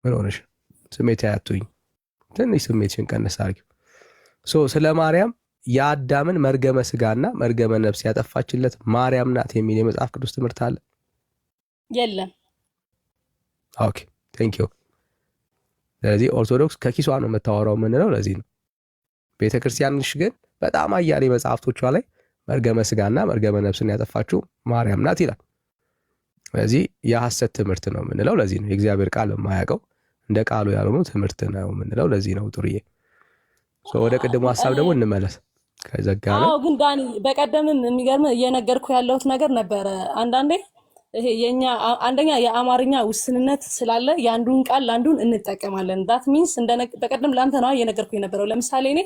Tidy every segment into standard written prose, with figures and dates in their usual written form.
ምን ሆነሽ? ስሜት ያቱኝ ትንሽ ስሜትሽን ቀንስ አድርጊው። ስለ ማርያም የአዳምን መርገመ ስጋና መርገመ ነፍስ ያጠፋችለት ማርያም ናት የሚል የመጽሐፍ ቅዱስ ትምህርት አለ? የለም። ኦኬ ቴንክ ዩ። ስለዚህ ኦርቶዶክስ ከኪሷ ነው የምታወራው የምንለው ለዚህ ነው። ቤተክርስቲያንሽ ግን በጣም አያሌ መጽሐፍቶቿ ላይ መርገመ ስጋና መርገመ ነፍስን ያጠፋችው ማርያም ናት ይላል። ስለዚህ የሐሰት ትምህርት ነው የምንለው ለዚህ ነው። የእግዚአብሔር ቃል የማያውቀው እንደ ቃሉ ያልሆኑ ትምህርት ነው የምንለው ለዚህ ነው። ጥሩዬ ወደ ቅድሙ ሀሳብ ደግሞ እንመለስ። ከዘጋነ ግን ዳኒ በቀደምም የሚገርም እየነገርኩ ያለሁት ነገር ነበረ። አንዳንዴ ይሄ የኛ አንደኛ የአማርኛ ውስንነት ስላለ የአንዱን ቃል ለአንዱን እንጠቀማለን። ዳት ሚንስ በቀደም ላንተ ነው እየነገርኩ የነበረው። ለምሳሌ እኔ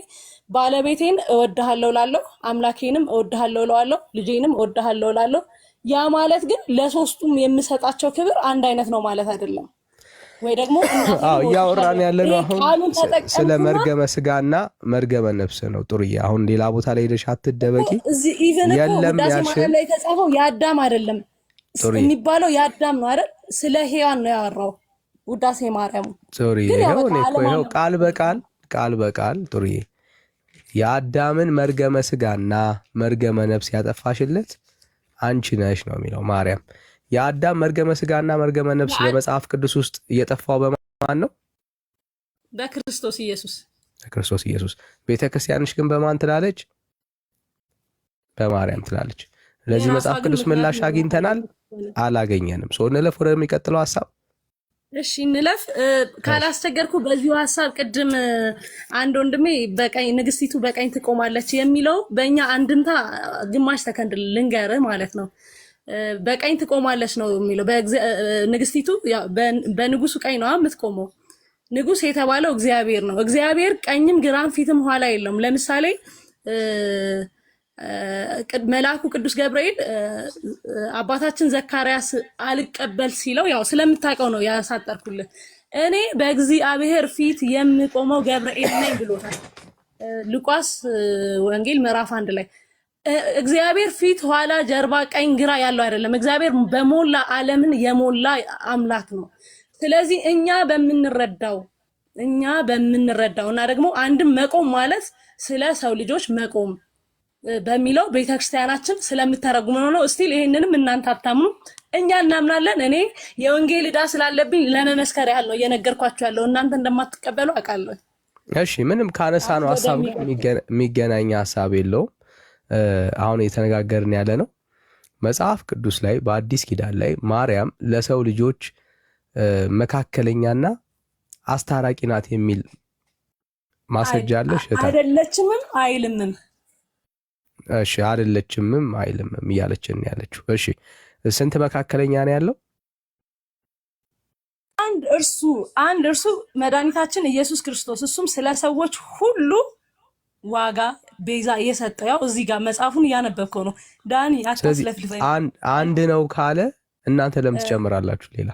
ባለቤቴን እወድሃለሁ ላለሁ፣ አምላኬንም እወድሃለሁ ላለሁ፣ ልጄንም እወድሃለሁ ላለሁ። ያ ማለት ግን ለሶስቱም የምሰጣቸው ክብር አንድ አይነት ነው ማለት አይደለም። ወይ ደግሞ እያወራን ያለነው አሁን ስለ መርገመ ስጋና መርገመ ነፍስ ነው። ጥሩዬ አሁን ሌላ ቦታ ላይ ሄደሽ አትደበቂ። የለም ያልሽ ላይ የተጻፈው የአዳም አይደለም የሚባለው የአዳም ነው አይደል? ስለ ሔዋን ነው ያወራው ውዳሴ ማርያም። ጥሩዬ ይኸው ቃል በቃል ጥሩዬ የአዳምን መርገመ ስጋና መርገመ ነፍስ ያጠፋሽለት አንቺ ነሽ ነው የሚለው ማርያም። የአዳም መርገመ ስጋና መርገመ ነፍስ በመጽሐፍ ቅዱስ ውስጥ እየጠፋው በማን ነው? በክርስቶስ ኢየሱስ። በክርስቶስ ኢየሱስ። ቤተክርስቲያንሽ ግን በማን ትላለች? በማርያም ትላለች። ለዚህ መጽሐፍ ቅዱስ ምላሽ አግኝተናል? አላገኘንም። እንለፍ ወደሚቀጥለው ሀሳብ። እሺ እንለፍ። ካላስቸገርኩ በዚሁ ሀሳብ ቅድም አንድ ወንድሜ በቀኝ ንግስቲቱ በቀኝ ትቆማለች የሚለው በእኛ አንድምታ ግማሽ ሰከንድ ልንገርህ ማለት ነው። በቀኝ ትቆማለች ነው የሚለው። ንግስቲቱ በንጉሱ ቀኝ ነው የምትቆመው። ንጉስ የተባለው እግዚአብሔር ነው። እግዚአብሔር ቀኝም ግራም ፊትም ኋላ የለውም። ለምሳሌ መልአኩ ቅዱስ ገብርኤል አባታችን ዘካርያስ አልቀበል ሲለው ያው ስለምታውቀው ነው ያሳጠርኩልህ። እኔ በእግዚአብሔር ፊት የምቆመው ገብርኤል ነኝ ብሎታል። ሉቃስ ወንጌል ምዕራፍ 1 ላይ እግዚአብሔር ፊት ኋላ ጀርባ ቀኝ ግራ ያለው አይደለም። እግዚአብሔር በሞላ ዓለምን የሞላ አምላክ ነው። ስለዚህ እኛ በምንረዳው እና ደግሞ አንድም መቆም ማለት ስለ ሰው ልጆች መቆም በሚለው ቤተክርስቲያናችን ስለምተረጉመው ነው። እስቲል ይሄንንም እናንተ አታምኑ፣ እኛ እናምናለን። እኔ የወንጌል ዕዳ ስላለብኝ ለመመስከር ያህል ነው እየነገርኳችሁ ያለው። እናንተ እንደማትቀበሉ አውቃለሁ። እሺ ምንም ካነሳ ነው ሐሳብ የሚገናኝ ሐሳብ የለውም። አሁን የተነጋገርን ያለ ነው መጽሐፍ ቅዱስ ላይ በአዲስ ኪዳን ላይ ማርያም ለሰው ልጆች መካከለኛና አስታራቂ ናት የሚል ማስረጃ አለሽ? አይደለችምም አይልምም። እሺ አይደለችምም አይልምም እያለችን ያለችው። እሺ ስንት መካከለኛ ነው ያለው? አንድ እርሱ መድኃኒታችን ኢየሱስ ክርስቶስ፣ እሱም ስለ ሰዎች ሁሉ ዋጋ ቤዛ የሰጠው። ያው እዚህ ጋር መጽሐፉን እያነበብከው ነው ዳኒ፣ አታስለፍልፈኝ። አንድ ነው ካለ እናንተ ለምን ትጨምራላችሁ? ሌላ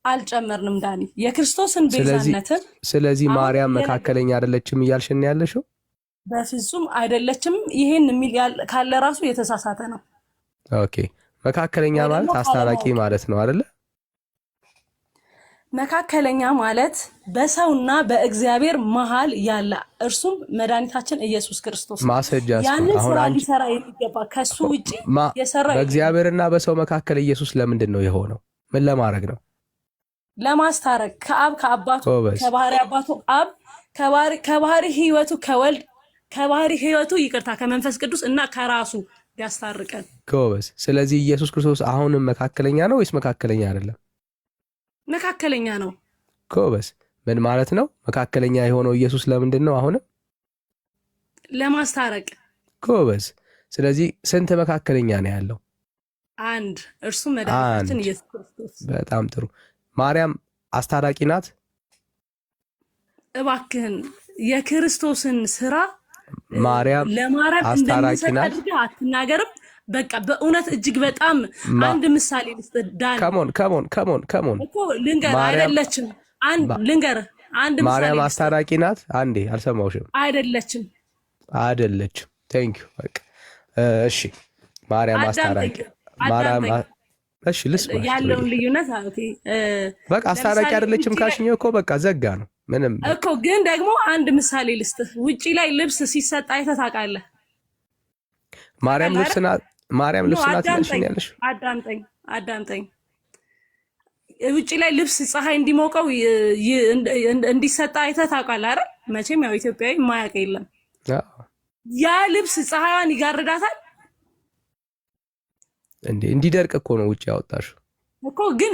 አልጨመርንም ዳኒ፣ የክርስቶስን ቤዛነትን። ስለዚህ ማርያም መካከለኛ አይደለችም እያልሽን ያለሽው? በፍጹም አይደለችም። ይሄን የሚል ካለ ራሱ የተሳሳተ ነው። ኦኬ መካከለኛ ማለት አስታራቂ ማለት ነው አይደለ? መካከለኛ ማለት በሰውና በእግዚአብሔር መሃል ያለ እርሱም መድኃኒታችን ኢየሱስ ክርስቶስ ማስረጃ ያንን ስራ ሊሰራ የሚገባ ከሱ ውጪ የሰራ በእግዚአብሔርና በሰው መካከል ኢየሱስ ለምንድን ነው የሆነው? ምን ለማድረግ ነው? ለማስታረቅ ከአብ ከአባቱ ከባህሪ አባቱ አብ ከባህሪ ህይወቱ ከወልድ ከባህሪ ህይወቱ ይቅርታ ከመንፈስ ቅዱስ እና ከራሱ ያስታርቀን ጎበዝ። ስለዚህ ኢየሱስ ክርስቶስ አሁንም መካከለኛ ነው ወይስ መካከለኛ አይደለም? መካከለኛ ነው። ጎበዝ። ምን ማለት ነው መካከለኛ የሆነው ኢየሱስ? ለምንድን ነው አሁንም? ለማስታረቅ። ጎበዝ። ስለዚህ ስንት መካከለኛ ነው ያለው? አንድ፣ እርሱም መድኃኒታችን ኢየሱስ ክርስቶስ። በጣም ጥሩ። ማርያም አስታራቂ ናት? እባክህን የክርስቶስን ስራ ማርያም ለማርያም አስታራቂ ናት አትናገርም። በቃ በእውነት እጅግ በጣም አንድ ምሳሌ ልስጥዳን። ከሞን እኮ ልንገር አይደለችም። ልንገር አንድ ምሳሌ ማርያም አስታራቂ ናት። አንዴ አልሰማሁሽም። አይደለችም። ቴንክ ዩ። በቃ እሺ ማርያም አስታራቂ እሺ ልስማሽ ያለውን ጥሩዬ። ልዩነት ኦኬ። በቃ አስታራቂ ለምሳሌ አይደለችም ውጪ ላይ ካልሽኝ እኮ በቃ ዘጋ ነው ምንም በቃ። እኮ ግን ደግሞ አንድ ምሳሌ ልስጥህ። ውጪ ላይ ልብስ ሲሰጥ አይተህ ታውቃለህ? ማርያም ታውቃለህ አይደል? ማርያም ኖ ልብስ ናት አዳምጠኝ፣ እያልሽኝ ያለሽ? አዳምጠኝ። ውጪ ላይ ልብስ ፀሐይ እንዲሞቀው እንዲሰጣ አይተህ ታውቃለህ አይደል? መቼም ያው ኢትዮጵያዊ የማያውቅ የለም። አዎ ያ ልብስ ፀሐይዋን ይጋርዳታል እንዴ እንዲደርቅ እኮ ነው ውጪ ያወጣሽው እኮ። ግን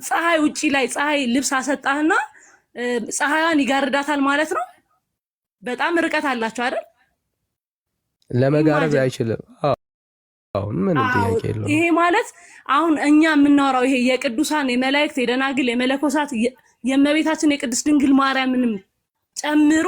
ፀሐይ ውጪ ላይ ፀሐይ ልብስ አሰጣህና ፀሐይዋን ይጋርዳታል ማለት ነው። በጣም ርቀት አላቸው አይደል? ለመጋረድ ኢማጅን አይችልም። አሁን ምንም ጥያቄ የለውም። ይሄ ማለት አሁን እኛ የምናወራው ይሄ የቅዱሳን የመላእክት የደናግል የመለኮሳት የእመቤታችን የቅድስት ድንግል ማርያምንም ጨምሮ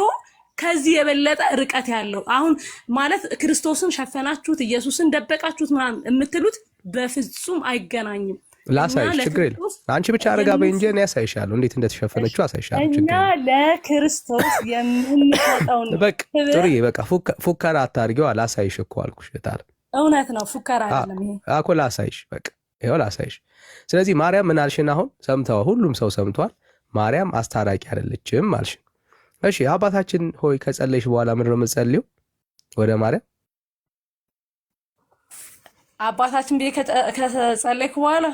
ከዚህ የበለጠ ርቀት ያለው አሁን ማለት ክርስቶስን ሸፈናችሁት ኢየሱስን ደበቃችሁት ምናምን የምትሉት በፍጹም አይገናኝም። ላሳይሽ፣ ችግር የለም። አንቺ ብቻ አረጋ በይ እንጂ እኔ ያሳይሻለሁ፣ እንዴት እንደተሸፈነችው አሳይሻለሁ። እኛ ችግር የለም። ለክርስቶስ የምንሰጠውን በቃ ጥሩዬ፣ በቃ ፉከራ አታርጊዋ። ላሳይሽ እኮ አልኩሽ። እታለ እውነት ነው፣ ፉከራ አይደለም ይሄ እኮ። ላሳይሽ፣ በቃ ይኸው ላሳይሽ። ስለዚህ ማርያም ምን አልሽን? አሁን ሰምተዋ፣ ሁሉም ሰው ሰምቷል። ማርያም አስታራቂ አይደለችም አልሽን። እሺ አባታችን ሆይ ከጸለይሽ በኋላ ምንድን ነው የምትጸልይው? ወደ ማርያም አባታችን ብዬ ከጸለይኩ በኋላ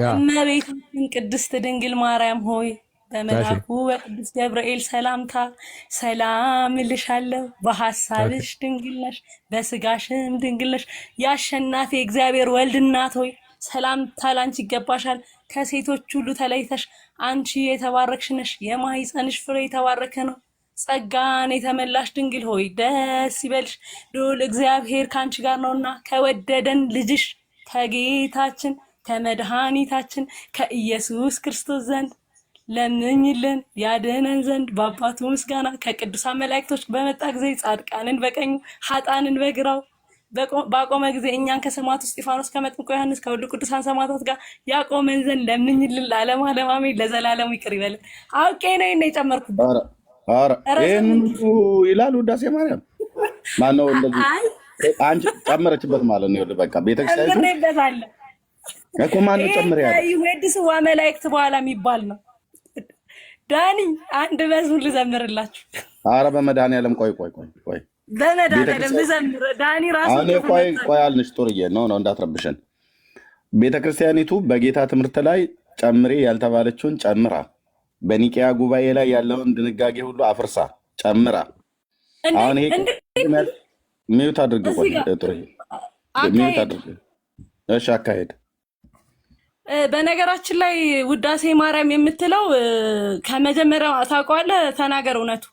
እመቤታችን ቅድስት ድንግል ማርያም ሆይ በመልአኩ በቅዱስ ገብርኤል ሰላምታ ሰላም እልሻለሁ። በሐሳብሽ ድንግል ነሽ፣ በስጋሽም ድንግል ነሽ። የአሸናፊ እግዚአብሔር ወልድ እናት ሆይ ሰላምታ ላንቺ ይገባሻል። ከሴቶች ሁሉ ተለይተሽ አንቺ የተባረክሽ ነሽ፣ የማኅፀንሽ ፍሬ የተባረከ ነው። ጸጋን የተመላሽ ድንግል ሆይ ደስ ይበልሽ፣ ልዑል እግዚአብሔር ከአንቺ ጋር ነውና ከወደደን ልጅሽ ከጌታችን ከመድኃኒታችን ከኢየሱስ ክርስቶስ ዘንድ ለምኝልን ያድነን ዘንድ በአባቱ ምስጋና ከቅዱሳን መላእክቶች በመጣ ጊዜ ጻድቃንን በቀኙ ኃጥአንን በግራው ባቆመ ጊዜ እኛን ከሰማዕቱ እስጢፋኖስ ከመጥምቁ ዮሐንስ ከሁሉ ቅዱሳን ሰማዕታት ጋር ያቆመን ዘንድ ለምኝልን። ለዓለሙ ዓለም አሜን። ለዘላለሙ ይቅር ይበልን። አውቄ ነው የጨመርኩት። ይህን ይላል ውዳሴ ማርያም ማነው እንደዚህ አንቺ ጨመረችበት ማለት ነው። በቃ ቤተክርስቲያን እኮ ማነው ጨምር ያለ ይወድስ ወመላእክት በኋላ የሚባል ነው። ዳኒ አንድ መዝሙር ልዘምርላችሁ። ኧረ በመድኃኒዓለም ቆይ በመድኃኒዓለም ልዘምር። ዳኒ ራሱ ቆይ አልንሽ ጡርዬ ነው እንዳትረብሸን። ቤተክርስቲያኒቱ በጌታ ትምህርት ላይ ጨምሬ ያልተባለችውን ጨምራ በኒቅያ ጉባኤ ላይ ያለውን ድንጋጌ ሁሉ አፍርሳ ጨምራ አሁን ይሄ ሚዩት አድርግ። ቆይ ጡርዬ ሚዩት አድርግ። እሺ አካሄድ በነገራችን ላይ ውዳሴ ማርያም የምትለው ከመጀመሪያው ታውቀዋለህ? ተናገር እውነቱ።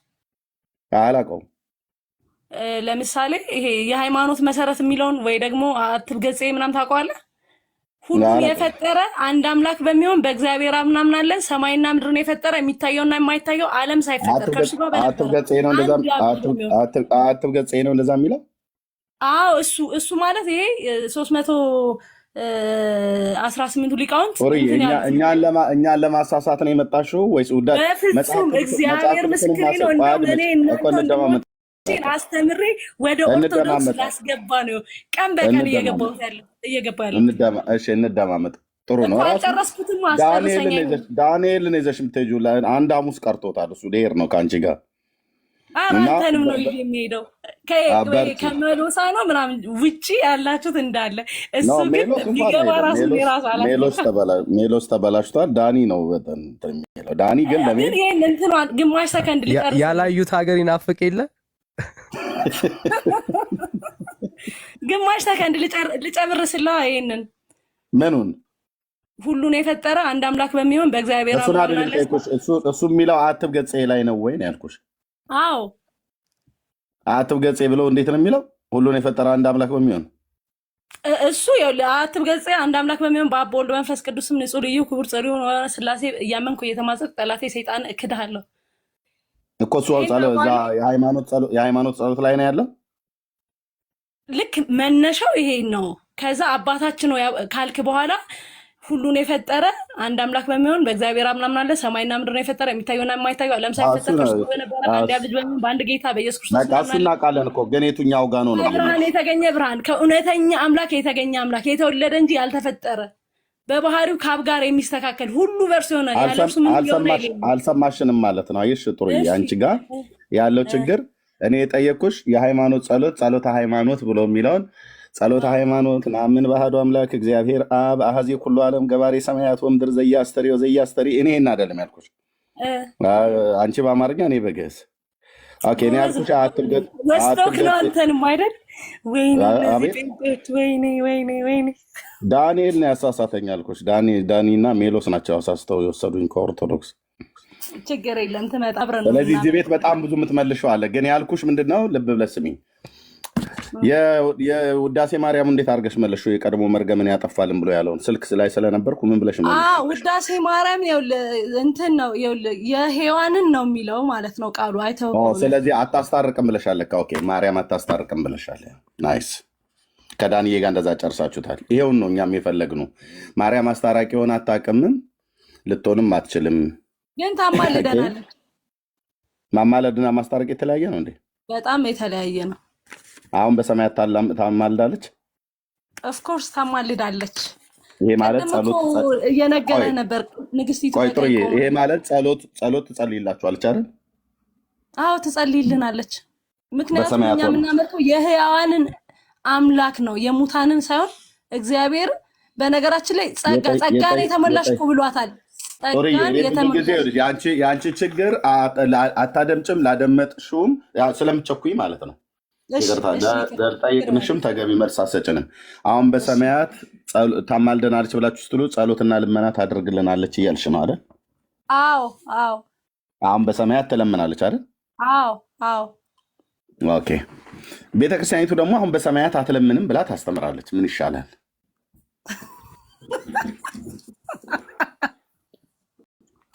አላውቀውም። ለምሳሌ ይሄ የሃይማኖት መሰረት የሚለውን ወይ ደግሞ አትብ ገጼ ምናምን ታውቀዋለህ? ሁሉን የፈጠረ አንድ አምላክ በሚሆን በእግዚአብሔር እናምናለን። ሰማይና ምድርን የፈጠረ የሚታየውና የማይታየው ዓለም ሳይፈጠር ከእርሱ ጋር አትብ ገጼ ነው እንደዛ የሚለው። አዎ እሱ ማለት ይሄ 318ቱ ሊቃውንት እኛን ለማሳሳት ነው የመጣሽው ወይስ ውዳሴ? በፍጹም እግዚአብሔር ምስክሬ ነው። እንደውም እኔ አስተምሬ ወደ ኦርቶዶክስ ላስገባ ነው ቀን በቀን እየገባ ያለው። እንደማመጥ ጥሩ ነው። አልጨረስኩትም። አስጨርሰኝ። ዳንኤልን ይዘሽ የምትሄጂው አንድ ሐሙስ ቀርቶታል። እሱ ልሄድ ነው ከአንቺ ጋር። አንተንም ነው የሚሄደው ከመሎሳ ነው ምናምን ውጭ ያላችሁት እንዳለ እሱ ግን ሊገባ ራሱ ሜሎስ ተበላሽቷል። ዳኒ ነው የሚለው። ዳኒ ግን ለምን ይህን እንትኗን ግማሽ ሰከንድ ሊጨርስ ያላዩት ሀገር ይናፍቅ የለ ግማሽ ሰከንድ ልጨምርስላ። ይሄንን ምኑን ሁሉን የፈጠረ አንድ አምላክ በሚሆን በእግዚአብሔር እሱ የሚለው አትብ ገጼ ላይ ነው ወይ ነው ያልኩሽ? አዎ አትብ ገጼ ብለው እንዴት ነው የሚለው? ሁሉን የፈጠረ አንድ አምላክ በሚሆን እሱ አትብ ገጼ አንድ አምላክ በሚሆን በአብ በወልድ መንፈስ ቅዱስም ንጹሕ ልዩ ክቡር ጽሪ ሆኖ ስላሴ እያመንኩ እየተማጸንኩ ጠላቴ ሰይጣን እክድሃለሁ እኮ። እሱ የሃይማኖት ጸሎት ላይ ነው ያለው። ልክ መነሻው ይሄ ነው። ከዛ አባታችን ነው ካልክ በኋላ ሁሉን የፈጠረ አንድ አምላክ በሚሆን በእግዚአብሔር እናምናለን። ሰማይና ምድርን የፈጠረ የሚታየውና የማይታየው ዓለም ሳይፈጠር ከእርሱ በነበረ አንድ ልጅ በሚሆን በአንድ ጌታ በኢየሱስ ክርስቶስ እሱ እናውቃለን እኮ። ግን የቱኛው ጋር ነው? ብርሃን የተገኘ ብርሃን ከእውነተኛ አምላክ የተገኘ አምላክ የተወለደ እንጂ ያልተፈጠረ በባህሪው ካብ ጋር የሚስተካከል ሁሉ ቨርስ ይሆናል ያለው እሱ ምን ይሆናል? አልሰማሽንም ማለት ነው። አይሽ ጥሩዬ፣ አንቺ ጋር ያለው ችግር እኔ የጠየቅኩሽ የሃይማኖት ጸሎተ ሃይማኖት ብሎ የሚለውን ጸሎተ ሃይማኖት ናምን ባህዶ አምላክ እግዚአብሔር አብ አሐዚ ኩሉ ዓለም ገባሬ ሰማያት ወምድር ዘያስተሪ እኔ ይሄን አይደለም ያልኩሽ። አንቺ በአማርኛ እኔ በግዕዝ ኦኬ። እኔ ያልኩሽ ወስዶክ ነው አንተንም አይደል? ወይኔ ዳንኤል ነው ያሳሳተኝ ያልኩሽ። ዳኒና ሜሎስ ናቸው አሳስተው የወሰዱኝ ከኦርቶዶክስ። ችግር የለም ትመጣ አብረን ነው። ስለዚህ እዚህ ቤት በጣም ብዙ የምትመልሸው አለ። ግን ያልኩሽ ምንድነው ልብ ብለሽ ስሚኝ። የውዳሴ ማርያም እንዴት አድርገሽ መለሽው? የቀድሞ መርገምን ያጠፋልን ብሎ ያለውን ስልክ ላይ ስለነበርኩ ምን ብለሽ መለሽ? ውዳሴ ማርያም እንትን ነው የሔዋንን ነው የሚለው ማለት ነው ቃሉ አይተው። ስለዚህ አታስታርቅም ብለሻል። ኦኬ ማርያም አታስታርቅም ብለሻል። ናይስ። ከዳንዬ ጋር እንደዛ ጨርሳችሁታል። ይሄውን ነው እኛም የፈለግነው። ማርያም አስታራቂ ሆና አታውቅምም፣ ልትሆንም አትችልም። ግን ታማልደናለች። ማማለድና ማስታረቅ የተለያየ ነው እንዴ? በጣም የተለያየ ነው። አሁን በሰማያት ታማልዳለች። ኦፍኮርስ ታማልዳለች። ይሄ ማለት ጸሎት እየነገረ ነበር ንግስቲቱ። ይሄ ማለት ጸሎት ትጸልይላችኋለች አይደል? አዎ ትጸልይልናለች። ምክንያቱም እኛ የምናመልከው የሕያዋንን አምላክ ነው የሙታንን ሳይሆን እግዚአብሔር። በነገራችን ላይ ጸጋን የተሞላሽ እኮ ብሏታል። የአንቺ ችግር አታደምጭም፣ ላደመጥሽውም ስለምትቸኩኝ ማለት ነው። ጠይቅንሽም ተገቢ መልስ አሰጭንም። አሁን በሰማያት ታማልደናለች ብላችሁ ስትሉ ጸሎትና ልመና ታደርግልናለች እያልሽ ነው አይደል? አዎ። አሁን በሰማያት ትለምናለች አይደል? አዎ። ኦኬ። ቤተክርስቲያኒቱ ደግሞ አሁን በሰማያት አትለምንም ብላ ታስተምራለች። ምን ይሻላል?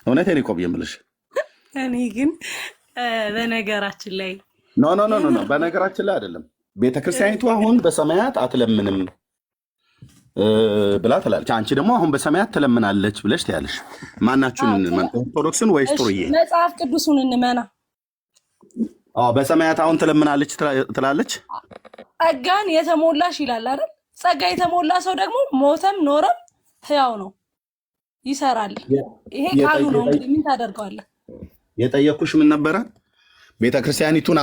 እውነቴን እኮ ብዬሽ የምልሽ እኔ ግን በነገራችን ላይ ኖ በነገራችን ላይ አይደለም። ቤተክርስቲያኒቱ አሁን በሰማያት አትለምንም ብላ ትላለች። አንቺ ደግሞ አሁን በሰማያት ትለምናለች ብለሽ ትያለሽ። ማናችሁን ኦርቶዶክስን ወይስ ጥሩዬ? መጽሐፍ ቅዱሱን እንመና። በሰማያት አሁን ትለምናለች ትላለች። ጸጋን የተሞላሽ ይላል አይደል? ጸጋ የተሞላ ሰው ደግሞ ሞተም ኖረም ሕያው ነው፣ ይሰራል። ይሄ ቃሉ ነው። እንግዲህ ምን ታደርገዋለህ? የጠየኩሽ ምን ነበረ? ቤተክርስቲያኒቱን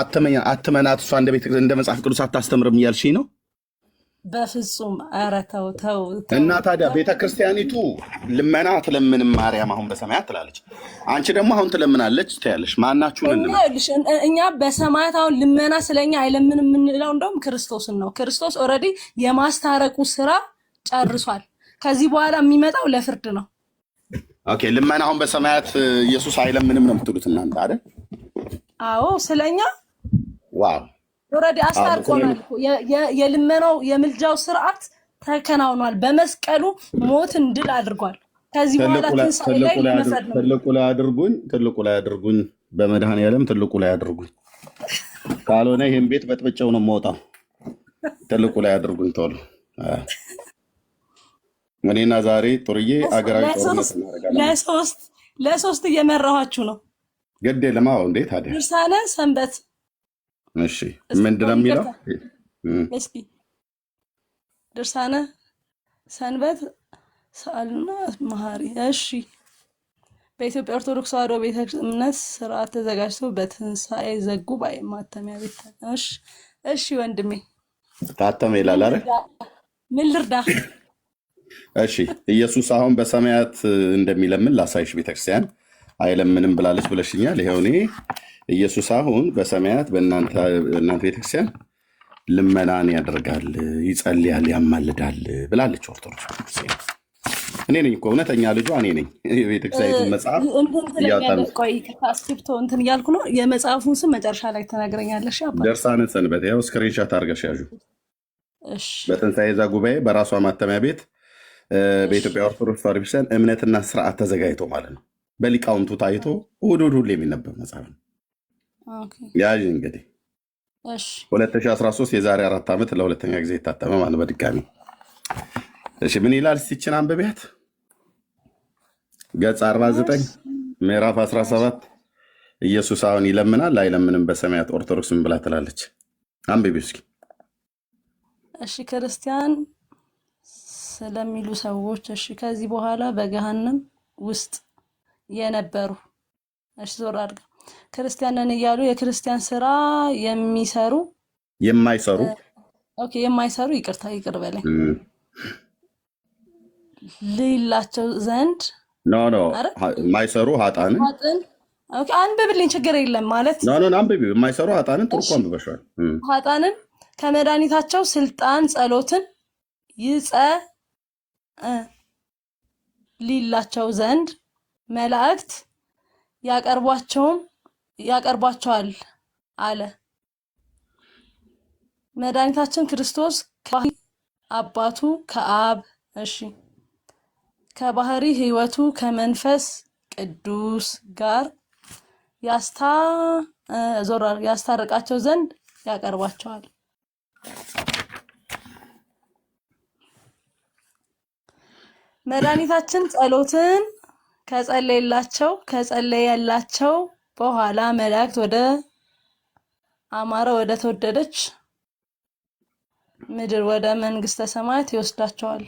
አትመናት፣ እሷ እንደ መጽሐፍ ቅዱስ አታስተምርም እያልሽኝ ነው? በፍጹም ኧረ ተው። እና ታዲያ ቤተክርስቲያኒቱ ልመና አትለምንም ማርያም አሁን በሰማያት ትላለች፣ አንቺ ደግሞ አሁን ትለምናለች ትያለሽ። ማናችሁን እኛ በሰማያት አሁን ልመና ስለኛ አይለምንም የምንለው እንደውም ክርስቶስን ነው። ክርስቶስ ኦልሬዲ የማስታረቁ ስራ ጨርሷል። ከዚህ በኋላ የሚመጣው ለፍርድ ነው። ኦኬ ልመና አሁን በሰማያት ኢየሱስ አይለምንም ነው የምትሉት እናንተ አይደል? አዎ ስለኛ ዋው ኦልሬዲ አስታርቆናል። የልመናው የምልጃው ስርዓት ተከናውኗል። በመስቀሉ ሞትን ድል አድርጓል። ከዚህ በኋላ ትንሣኤ ላይ መፍረድ ነው። ትልቁ ላይ አድርጉኝ፣ በመድኃኔዓለም ትልቁ ላይ አድርጉኝ። ካልሆነ ይህን ቤት በጥብጨው ነው የምወጣው። ትልቁ ላይ አድርጉኝ ቶሎ። እኔና ዛሬ ጥሩዬ አገራዊ ጦርነት እናደርጋለን። ለሶስት እየመራኋችሁ ነው። ግድ የለም። አዎ እንዴት ታዲያ ድርሳነ ሰንበት። እሺ ምንድን ነው የሚለው? እስኪ ድርሳነ ሰንበት ሰአልና መሐሪ። እሺ በኢትዮጵያ ኦርቶዶክስ ተዋሕዶ ቤተ እምነት ስርዓት ተዘጋጅቶ በትንሣኤ ዘጉባኤ ማተሚያ ቤት። እሺ ወንድሜ ታተመ ይላል አይደል? ምን ልርዳ? እሺ ኢየሱስ አሁን በሰማያት እንደሚለምን ላሳይሽ። ቤተክርስቲያን አይለምንም ብላለች ብለሽኛል። ይኸው እኔ ኢየሱስ አሁን በሰማያት በእናንተ ቤተክርስቲያን ልመናን ያደርጋል፣ ይጸልያል፣ ያማልዳል ብላለች ኦርቶዶክስ ቤተክርስቲያን። እኔ ነኝ እኮ እውነተኛ ልጇ እኔ ነኝ። የቤተክርስቲያኒቱን መጽሐፍ ስክሪፕቶ እንትን እያልኩ ነው። የመጽሐፉን ስም መጨረሻ ላይ ትነግረኛለሽ። ድርሳነ ሰንበት ያው ስክሪንሻት አድርገሽ ያዡ። በትንሣኤ ዘጉባኤ በራሷ ማተሚያ ቤት በኢትዮጵያ ኦርቶዶክስ ተዋሕዶ ቤተክርስቲያን እምነትና ስርዓት ተዘጋጅቶ ማለት ነው። በሊቃውንቱ ታይቶ እሑድ ሁሌ የሚነበብ መጽሐፍ ነው። ያዥ እንግዲህ 2013 የዛሬ 4 ዓመት ለሁለተኛ ጊዜ የታተመ ማለት በድጋሚ። እሺ ምን ይላል? እስቲችን አንብቢያት። ገጽ 49 ምዕራፍ 17 ኢየሱስ አሁን ይለምናል አይለምንም በሰማያት ኦርቶዶክስ ምን ብላ ትላለች? አንብቢ እስኪ። እሺ ክርስቲያን ስለሚሉ ሰዎች እሺ፣ ከዚህ በኋላ በገሃነም ውስጥ የነበሩ እሺ፣ ዞር አድርገው ክርስቲያንን እያሉ የክርስቲያን ስራ የሚሰሩ የማይሰሩ ኦኬ፣ የማይሰሩ ይቅር በለኝ ሌላቸው ዘንድ ኖ የማይሰሩ ኃጥአንን ኦኬ፣ አንብብልኝ ችግር የለም ማለት አንብቢው። የማይሰሩ ኃጥአንን ጥሩ እኮ አንብበሻል። ኃጥአንን ከመድኃኒታቸው ስልጣን ጸሎትን ሊላቸው ዘንድ መላእክት ያቀርቧቸዋል አለ። መድኃኒታችን ክርስቶስ አባቱ ከአብ እሺ ከባህሪ ሕይወቱ ከመንፈስ ቅዱስ ጋር ያስታርቃቸው ዘንድ ያቀርቧቸዋል። መድኃኒታችን ጸሎትን ከጸለየላቸው በኋላ መላእክት ወደ አማረ ወደ ተወደደች ምድር ወደ መንግስተ ሰማያት ይወስዳቸዋል።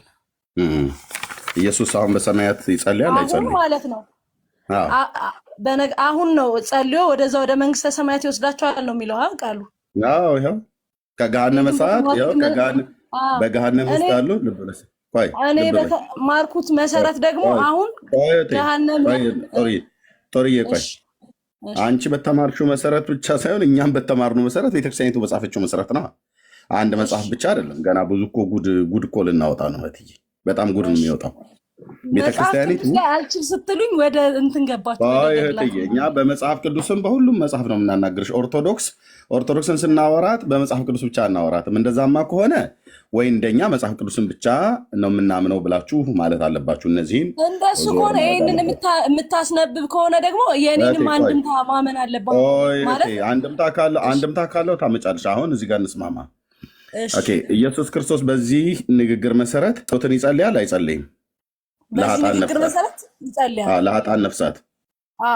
ኢየሱስ አሁን በሰማያት ይጸልያል አይጸልይም ማለት ነው? አሁን ነው ጸልዮ ወደዛ ወደ መንግስተ ሰማያት ይወስዳቸዋል ነው የሚለው ቃሉ። አዎ ይሄው ከገሃነመ ሰዓት ይሄው በገሃነም ውስጥ ያሉ ልብለስ እኔ በማርኩት መሰረት ደግሞ አሁን ገሃነም ጦርዬ ቆይ አንቺ በተማርሽው መሰረት ብቻ ሳይሆን እኛም በተማርነው መሰረት ቤተክርስቲያኒቱ በጻፈችው መሰረት ነው። አንድ መጽሐፍ ብቻ አይደለም። ገና ብዙ እኮ ጉድ እኮ ልናወጣ ነው። እህትዬ በጣም ጉድ ነው የሚወጣው። ቤተክርስቲያኒቱ አልችል ስትሉኝ ወደ እንትን ገባችሁ። እህትዬ እኛ በመጽሐፍ ቅዱስም በሁሉም መጽሐፍ ነው የምናናግርሽ። ኦርቶዶክስን ስናወራት በመጽሐፍ ቅዱስ ብቻ አናወራትም። እንደዛማ ከሆነ ወይ እንደኛ መጽሐፍ ቅዱስን ብቻ ነው የምናምነው ብላችሁ ማለት አለባችሁ። እነዚህም እንደሱ ከሆነ ይህንን የምታስነብብ ከሆነ ደግሞ የኔንም አንድምታ ማመን አለባችሁ ማለት አንድምታ ካለው ታመጫለሽ። አሁን እዚህ ጋር እንስማማ። ኦኬ ኢየሱስ ክርስቶስ በዚህ ንግግር መሰረት ጸሎትን ይጸልያል አይጸልይም? ለኃጥአን ነፍሳት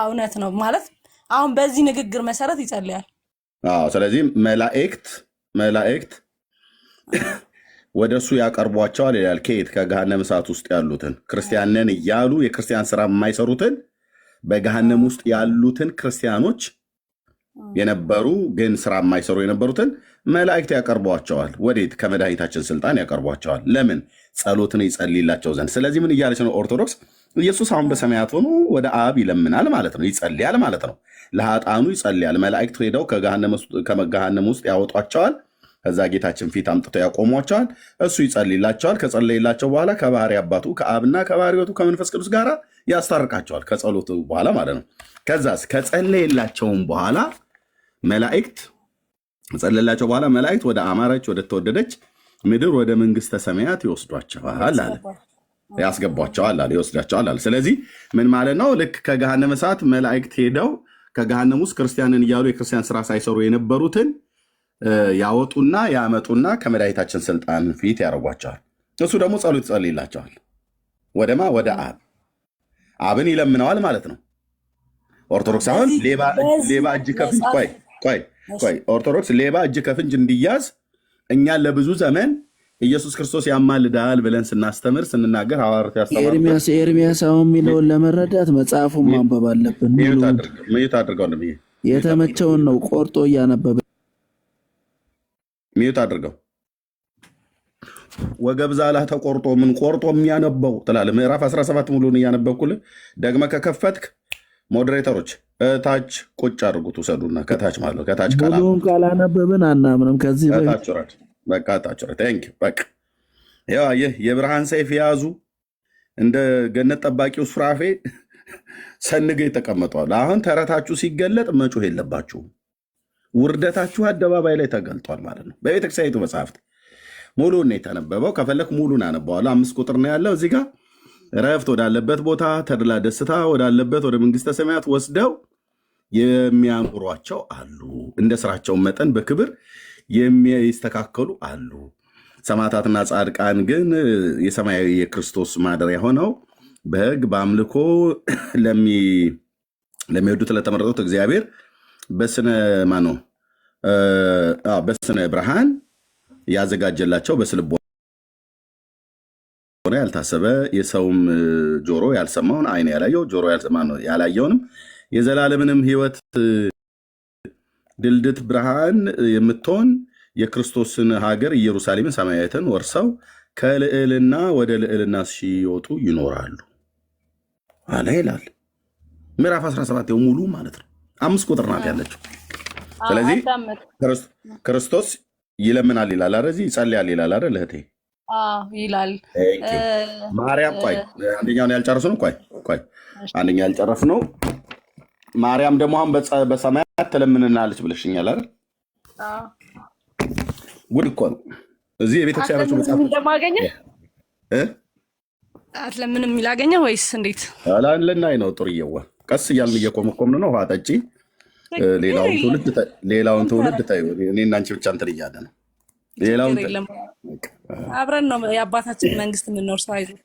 እውነት ነው ማለት አሁን በዚህ ንግግር መሰረት ይጸልያል። ስለዚህ መላእክት ወደ እሱ ያቀርቧቸዋል ይላል። ከየት? ከገሃነም እሳት ውስጥ ያሉትን ክርስቲያንን እያሉ የክርስቲያን ስራ የማይሰሩትን በገሃነም ውስጥ ያሉትን ክርስቲያኖች የነበሩ ግን ስራ የማይሰሩ የነበሩትን መላእክት ያቀርቧቸዋል። ወዴት? ከመድኃኒታችን ስልጣን ያቀርቧቸዋል። ለምን? ጸሎትን ይጸልይላቸው ዘንድ። ስለዚህ ምን እያለች ነው ኦርቶዶክስ? ኢየሱስ አሁን በሰማያት ሆኖ ወደ አብ ይለምናል ማለት ነው፣ ይጸልያል ማለት ነው። ለኃጥአኑ ይጸልያል። መላእክት ሄደው ከገሃነም ውስጥ ያወጧቸዋል። ከዛ ጌታችን ፊት አምጥተው ያቆሟቸዋል። እሱ ይጸልይላቸዋል። ከጸለይላቸው በኋላ ከባህሪ አባቱ ከአብና ከባህሪ ሕይወቱ ከመንፈስ ቅዱስ ጋር ያስታርቃቸዋል። ከጸሎቱ በኋላ ማለት ነው። ከዛስ ከጸለየላቸውም በኋላ መላእክት ወደ አማረች ወደ ተወደደች ምድር ወደ መንግስተ ሰማያት ይወስዷቸዋል አለ፣ ያስገቧቸዋል አለ፣ ይወስዳቸዋል አለ። ስለዚህ ምን ማለት ነው? ልክ ከገሃነመ እሳት መላእክት ሄደው ከገሃነም ውስጥ ክርስቲያንን እያሉ የክርስቲያን ስራ ሳይሰሩ የነበሩትን ያወጡና ያመጡና ከመድኃኒታችን ስልጣን ፊት ያደርጓቸዋል። እሱ ደግሞ ጸሎት ይጸልይላቸዋል። ወደማ? ወደ አብ። አብን ይለምነዋል ማለት ነው። ኦርቶዶክስ አሁን ሌባ እጅ ከፍንጅ ቆይ ኦርቶዶክስ ሌባ እጅ ከፍንጅ እንዲያዝ እኛን ለብዙ ዘመን ኢየሱስ ክርስቶስ ያማልዳል ብለን ስናስተምር ስንናገር ሐዋርያት ያስተምራሉ። ኤርሚያስ አሁን የሚለውን ለመረዳት መጽሐፉን ማንበብ አለብን። ሚዩት አድርገው ነው የተመቸውን ነው ቆርጦ እያነበበ ሚዩት አድርገው። ወገብ ዛላ ተቆርጦ ምን ቆርጦ የሚያነበው ትላለህ። ምዕራፍ 17 ሙሉን እያነበብኩልህ ደግመህ ከከፈትክ ሞዴሬተሮች ታች ቁጭ አድርጉት፣ ውሰዱና ከታች ማለት ከታች ሙሉውን ካላነበብን አናምንም። ከዚህ ታች በቃ ያው አየህ፣ የብርሃን ሰይፍ የያዙ እንደ ገነት ጠባቂው ሱራፌ ሰንገው የተቀመጠዋል። አሁን ተረታችሁ ሲገለጥ መጮህ የለባችሁም። ውርደታችሁ አደባባይ ላይ ተገልጧል ማለት ነው። በቤተክርስቲያኒቱ መጽሐፍት ሙሉን ነው የተነበበው። ከፈለክ ሙሉን አነበዋለሁ። 5 ቁጥር ነው ያለው እዚህ ጋር። ረፍት ወዳለበት ቦታ ተድላ ደስታ ወዳለበት ወደ መንግስተ ሰማያት ወስደው የሚያኖሯቸው አሉ። እንደ ስራቸው መጠን በክብር የሚስተካከሉ አሉ። ሰማዕታትና ጻድቃን ግን የሰማያዊ የክርስቶስ ማደሪያ ሆነው በሕግ በአምልኮ ለሚወዱት ለተመረጡት እግዚአብሔር በስነ ብርሃን ያዘጋጀላቸው በስልቦና ያልሆነ ያልታሰበ የሰውም ጆሮ ያልሰማውን ዓይን ያላየው ጆሮ ያላየውንም የዘላለምንም ሕይወት ድልድት ብርሃን የምትሆን የክርስቶስን ሀገር ኢየሩሳሌምን ሰማያዊትን ወርሰው ከልዕልና ወደ ልዕልና ሲወጡ ይኖራሉ አለ ይላል። ምዕራፍ 17 ሙሉ ማለት ነው። 5 ቁጥር ናት ያለችው። ስለዚህ ክርስቶስ ይለምናል ይላል አይደል? ይጸልያል ይላል አይደል? እህቴ ይላል። ማርያም ቆይ አንደኛውን ያልጨረስነው ቆይ አንደኛው ያልጨረስነው ማርያም ደግሞ አሁን በሰማያት ትለምንናለች ብለሽኛል አይደል? ጉድ እኮ ነው። እዚህ የቤተክርስቲያናችሁ መጽሐፍ እንደማገኘ አትለምንም ይላገኘ ወይስ እንዴት? ልናይ ነው። ጥሩዬዋ ቀስ እያልን እየቆመቆምን ነው። ውሃ ጠጪ። ሌላውን ትውልድ ታዩ። እኔና አንቺ ብቻ እንትን እያለ ነው። ሌላውን አብረን ነው የአባታችን መንግስት የምንኖር ሰው። አይዞህ።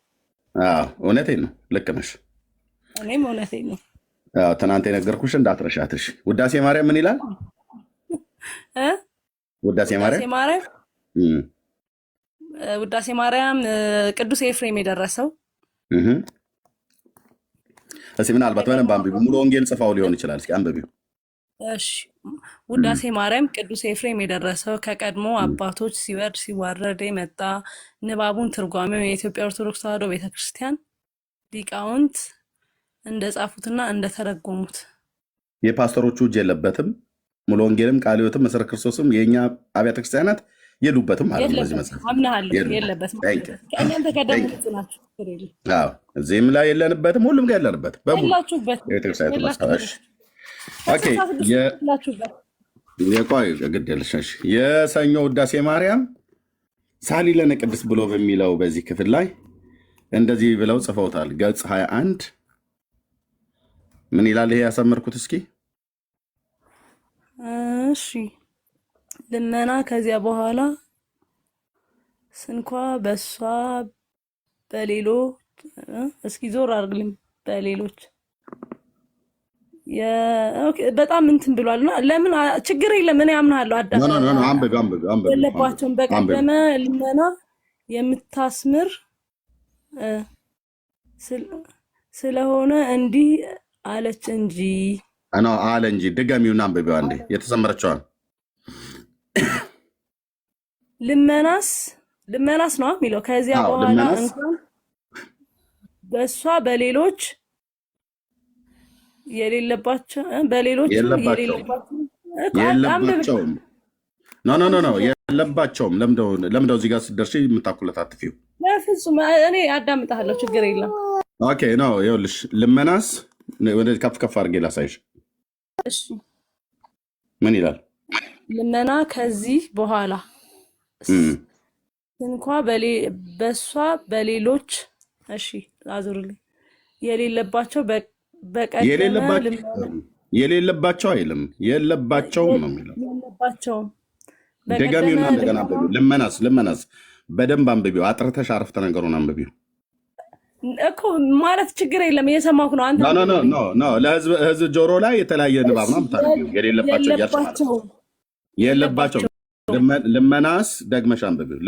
እውነቴን ነው። ልክ ነሽ። እኔም እውነቴን ነው። ትናንት የነገርኩሽ እንዳትረሻትሽ። ውዳሴ ማርያም ምን ይላል? ውዳሴ ማርያም ቅዱስ ኤፍሬም የደረሰው። እስኪ ምናልባት በደንብ አንብቢው። ሙሉ ወንጌል ጽፋው ሊሆን ይችላል። እስኪ አንብቢው። እሺ። ውዳሴ ማርያም ቅዱስ ኤፍሬም የደረሰው ከቀድሞ አባቶች ሲወርድ ሲዋረድ የመጣ ንባቡን ትርጓሜው የኢትዮጵያ ኦርቶዶክስ ተዋሕዶ ቤተክርስቲያን ሊቃውንት እንደጻፉትና እንደተረጎሙት። የፓስተሮቹ እጅ የለበትም። ሙሉ ወንጌልም ቃለ ሕይወትም መሰረ ክርስቶስም የእኛ አብያተ ክርስቲያናት የሉበትም ማለት ነው። በዚህ መጽሐፍ አምናለሁ። የለበትም። ከእኛም ተቀደሙት ናቸው። እዚህም ላይ የለንበትም። ሁሉም ጋር የለንበትም። በሙላችሁበት ቤተክርስቲያኑ መጽሐፍ የቆይ ግድ የለሽ የሰኞ ውዳሴ ማርያም ሳሊ ለነ ቅድስት ብሎ በሚለው በዚህ ክፍል ላይ እንደዚህ ብለው ጽፈውታል። ገጽ 21 ምን ይላል? ይሄ ያሰመርኩት እስኪ እሺ። ልመና ከዚያ በኋላ ስንኳ በሷ በሌሎች እስኪ ዞር አድርግልኝ በሌሎች በጣም እንትን ብሏልና ለምን ችግር የለም። እኔ አምናለሁ። የለባቸውም በቀደመ ልመና የምታስምር ስለሆነ እንዲህ አለች እንጂ አለ እንጂ ድጋሚውን አንብቢው አንዴ የተሰመረችዋን ልመናስ ነው የሚለው። ከዚያ በኋላ እንኳን በእሷ በሌሎች የሌለባቸውም የለባቸውም። ለምደው እዚህ ጋር ስትደርሺ የምታኩለት አትፊው። በፍጹም እኔ አዳምጣለሁ፣ ችግር የለም። ኦኬ ነው። ይኸውልሽ ልመናስ ወደ ከፍ አድርጌ ላሳይሽ። እሺ ምን ይላል? ልመና ከዚህ በኋላ እንኳ በእሷ በሌሎች እሺ አዙርልኝ የሌለባቸው የሌለባቸው አይልም፣ የለባቸውም ነው የሚለው። የለባቸውም ደጋሚውና እንደገና አንብቢው። ልመናስ በደንብ አንብቢው። አጥርተሽ አረፍተ ነገሩን አንብቢው እኮ ማለት ችግር የለም። እየሰማሁህ ነው አንተ። ኖ ለህዝብ ጆሮ ላይ የተለያየ ንባብ ነው የምታደርጊው። የሌለባቸው ልመናስ ደግመሽ አንብቢው።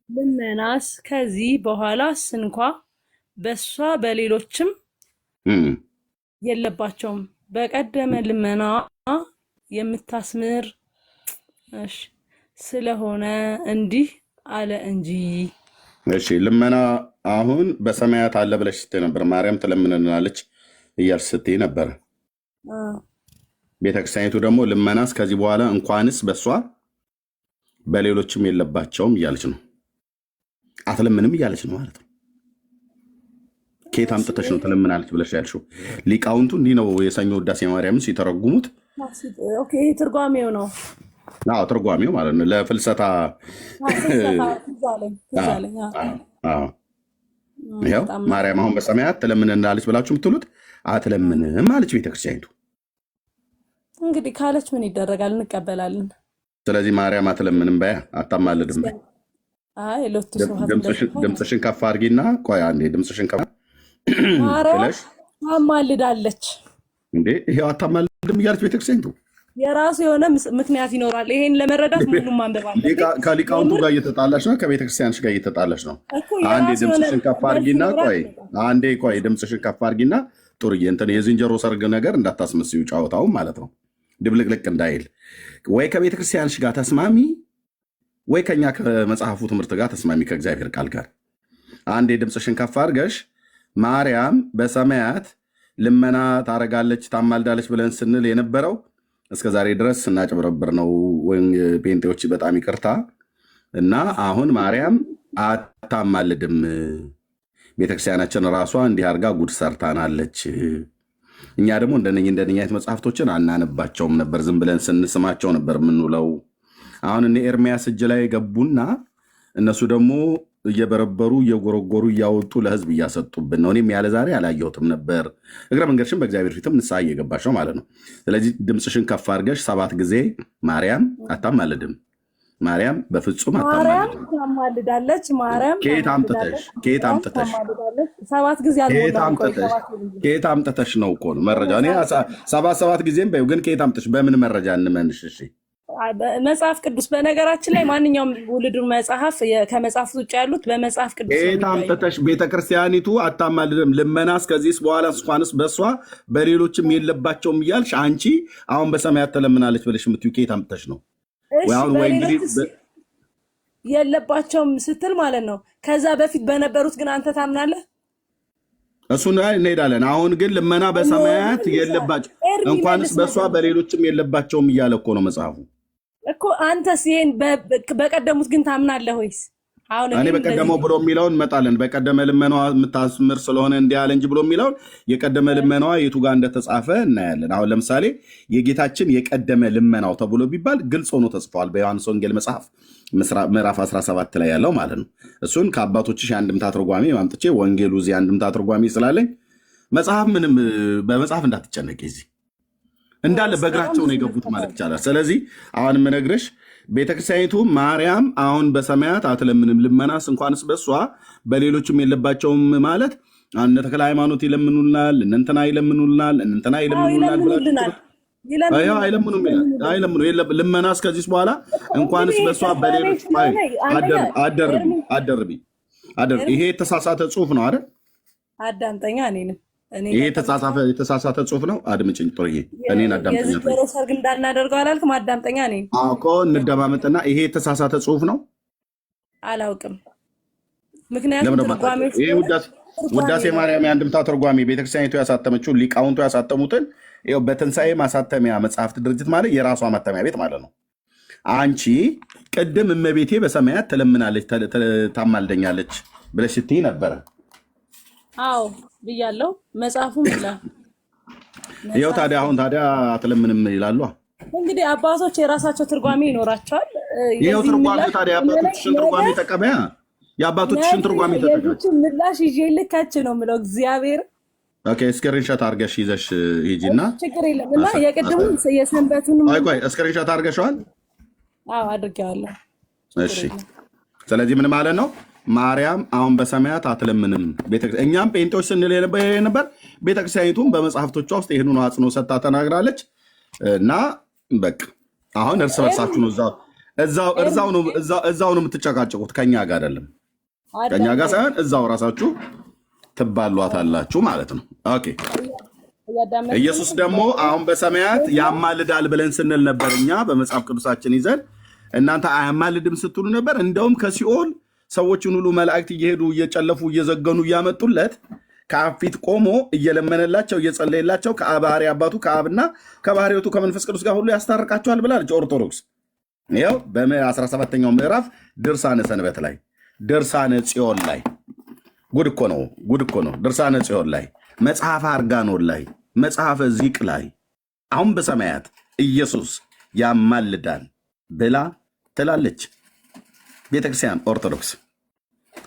ልመናስ ከዚህ በኋላ ስንኳ በእሷ በሌሎችም የለባቸውም በቀደመ ልመና የምታስምር ስለሆነ እንዲህ አለ እንጂ። እሺ ልመና አሁን በሰማያት አለ ብለሽ ስትይ ነበር። ማርያም ትለምንናለች እያልሽ ስትይ ነበር። ቤተክርስቲያኒቱ ደግሞ ልመናስ ከዚህ በኋላ እንኳንስ በእሷ በሌሎችም የለባቸውም እያለች ነው። አትለምንም እያለች ነው ማለት ነው። ከየት አምጥተሽ ነው ትለምናለች ብለሽ ያልሽው? ሊቃውንቱ እንዲህ ነው የሰኞ ውዳሴ ማርያምን ሲተረጉሙት። ትርጓሜው ነው። ትርጓሜው ማለት ነው። ለፍልሰታ ይኸው ማርያም አሁን በሰማያት ትለምንናለች ብላችሁ የምትሉት አትለምንም አለች ቤተክርስቲያኒቱ። እንግዲህ ካለች ምን ይደረጋል? እንቀበላለን። ስለዚህ ማርያም አትለምንም በያ አታማልድም በያ። ድምፅሽን ከፍ አድርጊና ቆይ አንዴ ድምፅሽን ከፍ ታማልዳለች እንዴ? ይሄው አታማልድም እያለች ቤተክርስቲያኒቱ የራሱ የሆነ ምክንያት ይኖራል። ይሄን ለመረዳት ሙሉ ማንበብ አለብኝ። ከሊቃውንቱ ጋር እየተጣላች ነው፣ ከቤተክርስቲያንሽ ጋር እየተጣላች ነው። አንዴ ድምፅሽን ከፍ አድርጊና ቆይ ድምፅሽን ከፍ አድርጊና ጡርዬ እንትን የዝንጀሮ ሰርግ ነገር እንዳታስመስዩ ጫወታውን ማለት ነው፣ ድብልቅልቅ እንዳይል። ወይ ከቤተክርስቲያንሽ ጋር ተስማሚ፣ ወይ ከኛ ከመጽሐፉ ትምህርት ጋር ተስማሚ፣ ከእግዚአብሔር ቃል ጋር። አንዴ ድምፅሽን ከፍ አድርገሽ ማርያም በሰማያት ልመና ታረጋለች ታማልዳለች ብለን ስንል የነበረው እስከ ዛሬ ድረስ ስናጭበረብር ነው። ጴንጤዎች በጣም ይቅርታ እና አሁን ማርያም አታማልድም፣ ቤተክርስቲያናችን ራሷ እንዲህ አርጋ ጉድ ሰርታናለች። እኛ ደግሞ እንደነኝ አይነት መጽሐፍቶችን አናነባቸውም ነበር፣ ዝም ብለን ስንስማቸው ነበር የምንውለው። አሁን እነ ኤርሚያስ እጅ ላይ ገቡና እነሱ ደግሞ እየበረበሩ እየጎረጎሩ እያወጡ ለህዝብ እያሰጡብን ነው። እኔም ያለ ዛሬ አላየሁትም ነበር። እግረ መንገድሽን በእግዚአብሔር ፊትም ንስሐ እየገባሽ ነው ማለት ነው። ስለዚህ ድምፅሽን ከፍ አድርገሽ 7 ጊዜ ማርያም አታማልድም፣ ማርያም በፍጹም አታማልድም። ታማልዳለች። ማርያም ከየት አምጥተሽ 7 ጊዜ ከየት አምጥተሽ ነው እኮ ነው መረጃ። እኔ 7 ጊዜም በይው፣ ግን ከየት አምጥተሽ በምን መረጃ እንመንሽ? እሺ መጽሐፍ ቅዱስ በነገራችን ላይ ማንኛውም ውልዱ መጽሐፍ ከመጽሐፍ ውጭ ያሉት በመጽሐፍ ቅዱስ ታምጥተሽ ቤተክርስቲያኒቱ አታማልድም፣ ልመና እስከዚህስ በኋላ እንኳንስ በእሷ በሌሎችም የለባቸውም እያልሽ አንቺ አሁን በሰማያት ተለምናለች ብለሽ የምትይው ከየት አምጥተሽ ነው? ወይ እንግዲህ የለባቸውም ስትል ማለት ነው። ከዛ በፊት በነበሩት ግን አንተ ታምናለህ? እሱን እንሄዳለን። አሁን ግን ልመና በሰማያት የለባቸው እንኳንስ በእሷ በሌሎችም የለባቸውም እያለ እኮ ነው መጽሐፉ እኮ። አንተስ ይሄን በቀደሙት ግን ታምናለህ ወይስ? አሁን እኔ በቀደመው ብሎ የሚለውን እንመጣለን። በቀደመ ልመናዋ የምታስምር ስለሆነ እንዲህ አለ እንጂ ብሎ የሚለውን የቀደመ ልመናዋ የቱ ጋር እንደተጻፈ እናያለን። አሁን ለምሳሌ የጌታችን የቀደመ ልመናው ተብሎ ቢባል ግልጽ ሆኖ ተጽፏል በዮሐንስ ወንጌል መጽሐፍ ምዕራፍ 17 ላይ ያለው ማለት ነው። እሱን ከአባቶችሽ የአንድምታ ትርጓሜ ማምጥቼ ወንጌሉ እዚህ የአንድምታ ትርጓሜ ስላለኝ መጽሐፍ ምንም በመጽሐፍ እንዳትጨነቂ እዚህ እንዳለ በእግራቸው ነው የገቡት ማለት ይቻላል። ስለዚህ አሁን የምነግርሽ ቤተክርስቲያኒቱ ማርያም አሁን በሰማያት አትለምንም፣ ልመናስ እንኳንስ በእሷ በሌሎችም የለባቸውም ማለት እነ ተክለ ሃይማኖት ይለምኑልናል፣ እነ እንትና ይለምኑልናል፣ እነ እንትና ይለምኑልናል ብላችሁ አይለምኑ። ልመና እስከዚህ በኋላ እንኳንስ በእሷ በሌሎች አደርቢ። ይሄ የተሳሳተ ጽሁፍ ነው አይደል? አዳምጠኛ እኔንም ይሄ የተሳሳተ ጽሁፍ ነው። አድምጭኝ ጥሩዬ፣ እኔን አዳምጠኛ። ሰርግ እንዳናደርገው አላልክም? አዳምጠኛ እኔ እኮ እንደማመጥና ይሄ የተሳሳተ ጽሁፍ ነው። አላውቅም። ምክንያቱም ትርጓሜዎች ይሄ ውዳሴ ማርያም የአንድምታ ትርጓሜ ቤተክርስቲያኒቱ ያሳተመችው ሊቃውንቱ ያሳተሙትን ይኸው በትንሣኤ ማሳተሚያ መጽሐፍት ድርጅት ማለት የራሷ ማተሚያ ቤት ማለት ነው። አንቺ ቅድም እመቤቴ በሰማያት ትለምናለች ታማልደኛለች ብለሽ ስትይ ነበረ። አዎ ብያለሁ። መጽሐፉም ይላል። ይኸው ታዲያ አሁን አትለምንም ይላሉ። እንግዲህ አባቶች የራሳቸው ትርጓሜ ይኖራቸዋል። ይኸው ትርጓሜ ታዲያ የአባቶችሽን ትርጓሜ ተቀበያ። የአባቶችሽን ትርጓሜ ተቀበያ። ምላሽ ይዤ ልካችሁ ነው የምለው እግዚአብሔር። ኦኬ ስክሪንሾት አድርገሽ ይዘሽ ሂጂና ችግር የለም። እና የቅድሙ የሰንበቱን ቆይ ስክሪንሾት አድርገሽዋል? አዎ አድርጌዋለሁ። እሺ ስለዚህ ምን ማለት ነው? ማርያም አሁን በሰማያት አትለምንም። እኛም ጴንጤዎች ስንል ነበር። ቤተክርስቲያኒቱም በመጽሐፍቶቿ ውስጥ ይህንኑ አጽንኦ ሰጥታ ተናግራለች። እና በቃ አሁን እርስ በርሳችሁ ነው እዛው ነው የምትጨቃጨቁት፣ ከኛ ጋር አይደለም። ከኛ ጋር ሳይሆን እዛው ራሳችሁ ትባሏታላችሁ ማለት ነው። ኦኬ ኢየሱስ ደግሞ አሁን በሰማያት ያማልዳል ብለን ስንል ነበር እኛ በመጽሐፍ ቅዱሳችን ይዘን፣ እናንተ አያማልድም ስትሉ ነበር። እንደውም ከሲኦል ሰዎችን ሁሉ መላእክት እየሄዱ እየጨለፉ እየዘገኑ እያመጡለት ከአብ ፊት ቆሞ እየለመነላቸው እየጸለየላቸው ከባህሪ አባቱ ከአብና ከባህሪቱ ከመንፈስ ቅዱስ ጋር ሁሉ ያስታርቃቸዋል ብላለች ኦርቶዶክስ። ይኸው በ17ኛው ምዕራፍ ድርሳነ ሰንበት ላይ ድርሳነ ጽዮን ላይ ጉድ እኮ ነው። ድርሳነ ጽዮን ላይ መጽሐፈ አርጋኖን ላይ መጽሐፈ ዚቅ ላይ አሁን በሰማያት ኢየሱስ ያማልዳል ብላ ትላለች ቤተክርስቲያን ኦርቶዶክስ።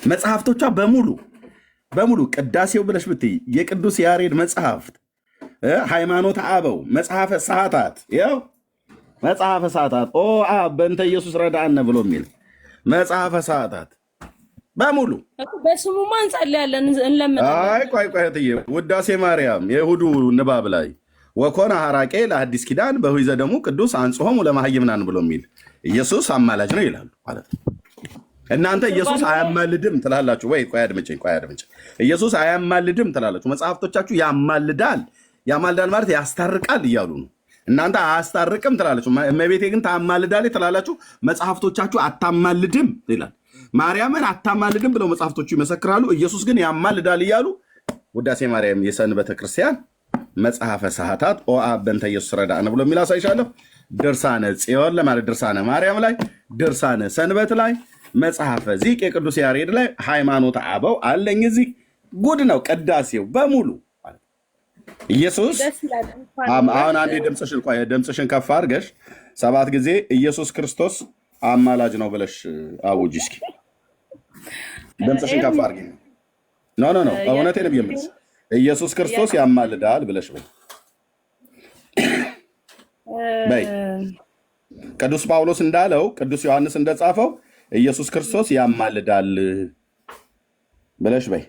መጽሐፍቶቿ በሙሉ ቅዳሴው ብለሽ ብትይ የቅዱስ ያሬድ መጽሐፍት፣ ሃይማኖተ አበው፣ መጽሐፈ ሰዓታት፣ ያው መጽሐፈ ሰዓታት ኦ አብ በእንተ ኢየሱስ ረዳአነ ብሎ የሚል መጽሐፈ ሰዓታት በሙሉ በስሙማ እንጸልያለን እንለምናለን። ቆይ እህትዬ ውዳሴ ማርያም የእሑዱ ንባብ ላይ ወኮነ ሐራቄ ለአዲስ ኪዳን በሁይዘ ደሙ ቅዱስ አንጽሖሙ ለማህይምናን ብሎ የሚል ኢየሱስ አማላጅ ነው ይላሉ ማለት ነው። እናንተ ኢየሱስ አያማልድም ትላላችሁ ወይ? ቆይ አድምጪኝ። ኢየሱስ አያማልድም ትላላችሁ። መጽሐፍቶቻችሁ ያማልዳል ማለት ያስታርቃል እያሉ ነው። እናንተ አያስታርቅም ትላላችሁ። እመቤቴ ግን ታማልዳለች ትላላችሁ። መጽሐፍቶቻችሁ አታማልድም ይላል። ማርያምን አታማልድም ብለው መጽሐፍቶቹ ይመሰክራሉ። ኢየሱስ ግን ያማልዳል እያሉ ውዳሴ ማርያም የሰንበተ ክርስቲያን መጽሐፈ ሰዓታት ኦአ በእንተ ኢየሱስ ረዳእነ ብሎ የሚል አሳይሻለሁ። ድርሳነ ጽዮን ለማለት ድርሳነ ማርያም ላይ፣ ድርሳነ ሰንበት ላይ፣ መጽሐፈ ዚቅ የቅዱስ ያሬድ ላይ፣ ሃይማኖተ አበው አለኝ። እዚህ ጉድ ነው ቅዳሴው በሙሉ ኢየሱስ። አሁን አንዴ ድምፅሽን ከፍ አድርገሽ 7 ጊዜ ኢየሱስ ክርስቶስ አማላጅ ነው ብለሽ አውጂ እስኪ። ድምፅሽን ከፍ አድርጊ። ኖ እውነቴን ነው የምልሽ። ኢየሱስ ክርስቶስ ያማልዳል ብለሽ በይ። ቅዱስ ጳውሎስ እንዳለው፣ ቅዱስ ዮሐንስ እንደጻፈው ኢየሱስ ክርስቶስ ያማልዳል ብለሽ በይ።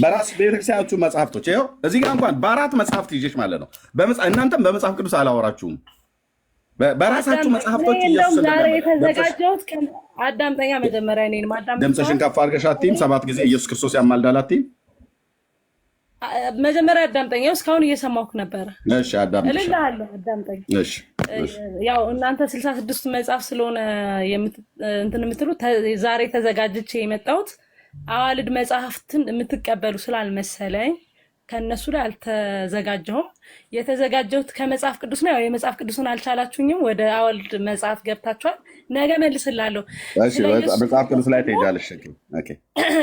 በራስ ቤተክርስቲያናችሁ መጽሐፍቶች ይኸው እዚህ ጋር እንኳን በ4 መጽሐፍት ይዤሽ ማለት ነው። እናንተም በመጽሐፍ ቅዱስ አላወራችሁም። በራሳችሁ መጽሐፍቶች ኢየሱስ የተዘጋጀሁት አዳምጠኛ መጀመሪያ እኔን ማዳምጠኝ። ድምፅሽን ከፍ አድርገሽ አትይም? 7 ጊዜ ኢየሱስ ክርስቶስ ያማልዳል አትይም? መጀመሪያ አዳምጠኝ። እስካሁን እየሰማሁህ ነበረ። እሺ አዳምጠኝ እልልሃለሁ። አዳምጠኝ። እሺ ያው እናንተ 66 መጽሐፍ ስለሆነ እንትን የምትሉት ዛሬ ተዘጋጅቼ የመጣሁት አዋልድ መጽሐፍትን የምትቀበሉ ስላልመሰለኝ ከነሱ ላይ አልተዘጋጀሁም። የተዘጋጀሁት ከመጽሐፍ ቅዱስ ነው። ያው የመጽሐፍ ቅዱስን አልቻላችሁኝም። ወደ አዋልድ መጽሐፍ ገብታችኋል። ነገ መልስላለሁ። መጽሐፍ ቅዱስ ላይ ትሄጃለሽ።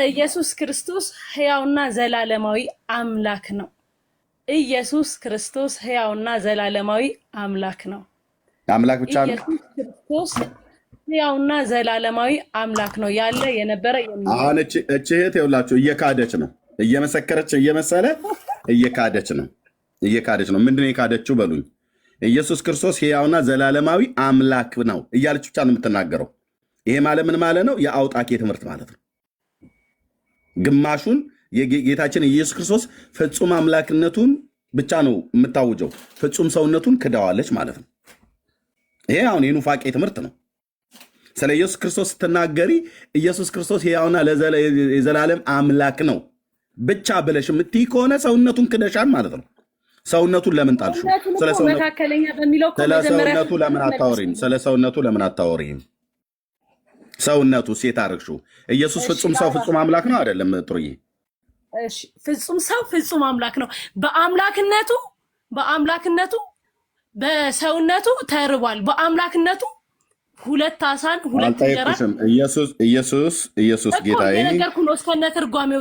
ኢየሱስ ክርስቶስ ሕያውና ዘላለማዊ አምላክ ነው። ኢየሱስ ክርስቶስ ሕያውና ዘላለማዊ አምላክ ነው። አምላክ ብቻ ነው። ኢየሱስ ክርስቶስ ሕያውና ዘላለማዊ አምላክ ነው። ያለ የነበረ አሁን እቺ እህት ይኸውላችሁ እየካደች ነው፣ እየመሰከረች እየመሰለ እየካደች ነው። ምንድን ነው የካደችው በሉኝ? ኢየሱስ ክርስቶስ ሕያውና ዘላለማዊ አምላክ ነው እያለች ብቻ ነው የምትናገረው። ይሄ ማለት ምን ማለት ነው? የአውጣኬ ትምህርት ማለት ነው። ግማሹን የጌታችን ኢየሱስ ክርስቶስ ፍጹም አምላክነቱን ብቻ ነው የምታውጀው፣ ፍጹም ሰውነቱን ክዳዋለች ማለት ነው። ይሄ አሁን የኑፋቄ ትምህርት ነው። ስለ ኢየሱስ ክርስቶስ ስትናገሪ ኢየሱስ ክርስቶስ ሕያውና የዘላለም አምላክ ነው ብቻ ብለሽ የምትይ ከሆነ ሰውነቱን ክደሻል ማለት ነው። ሰውነቱን ለምን ጣልሽው? ስለ ሰውነቱ ለምን አታወሪም? ስለ ሰውነቱ ለምን አታወሪም? ሰውነቱ ሴት አርግሽው። ኢየሱስ ፍጹም ሰው ፍጹም አምላክ ነው አይደለም? ጥሩዬ እሺ፣ ፍጹም ሰው ፍጹም አምላክ ነው። በአምላክነቱ በሰውነቱ ተርቧል። በአምላክነቱ 2 ዓሣን 2 እንጀራ ኢየሱስ ጌታዬ ነገርኩህ ነው። እስከነ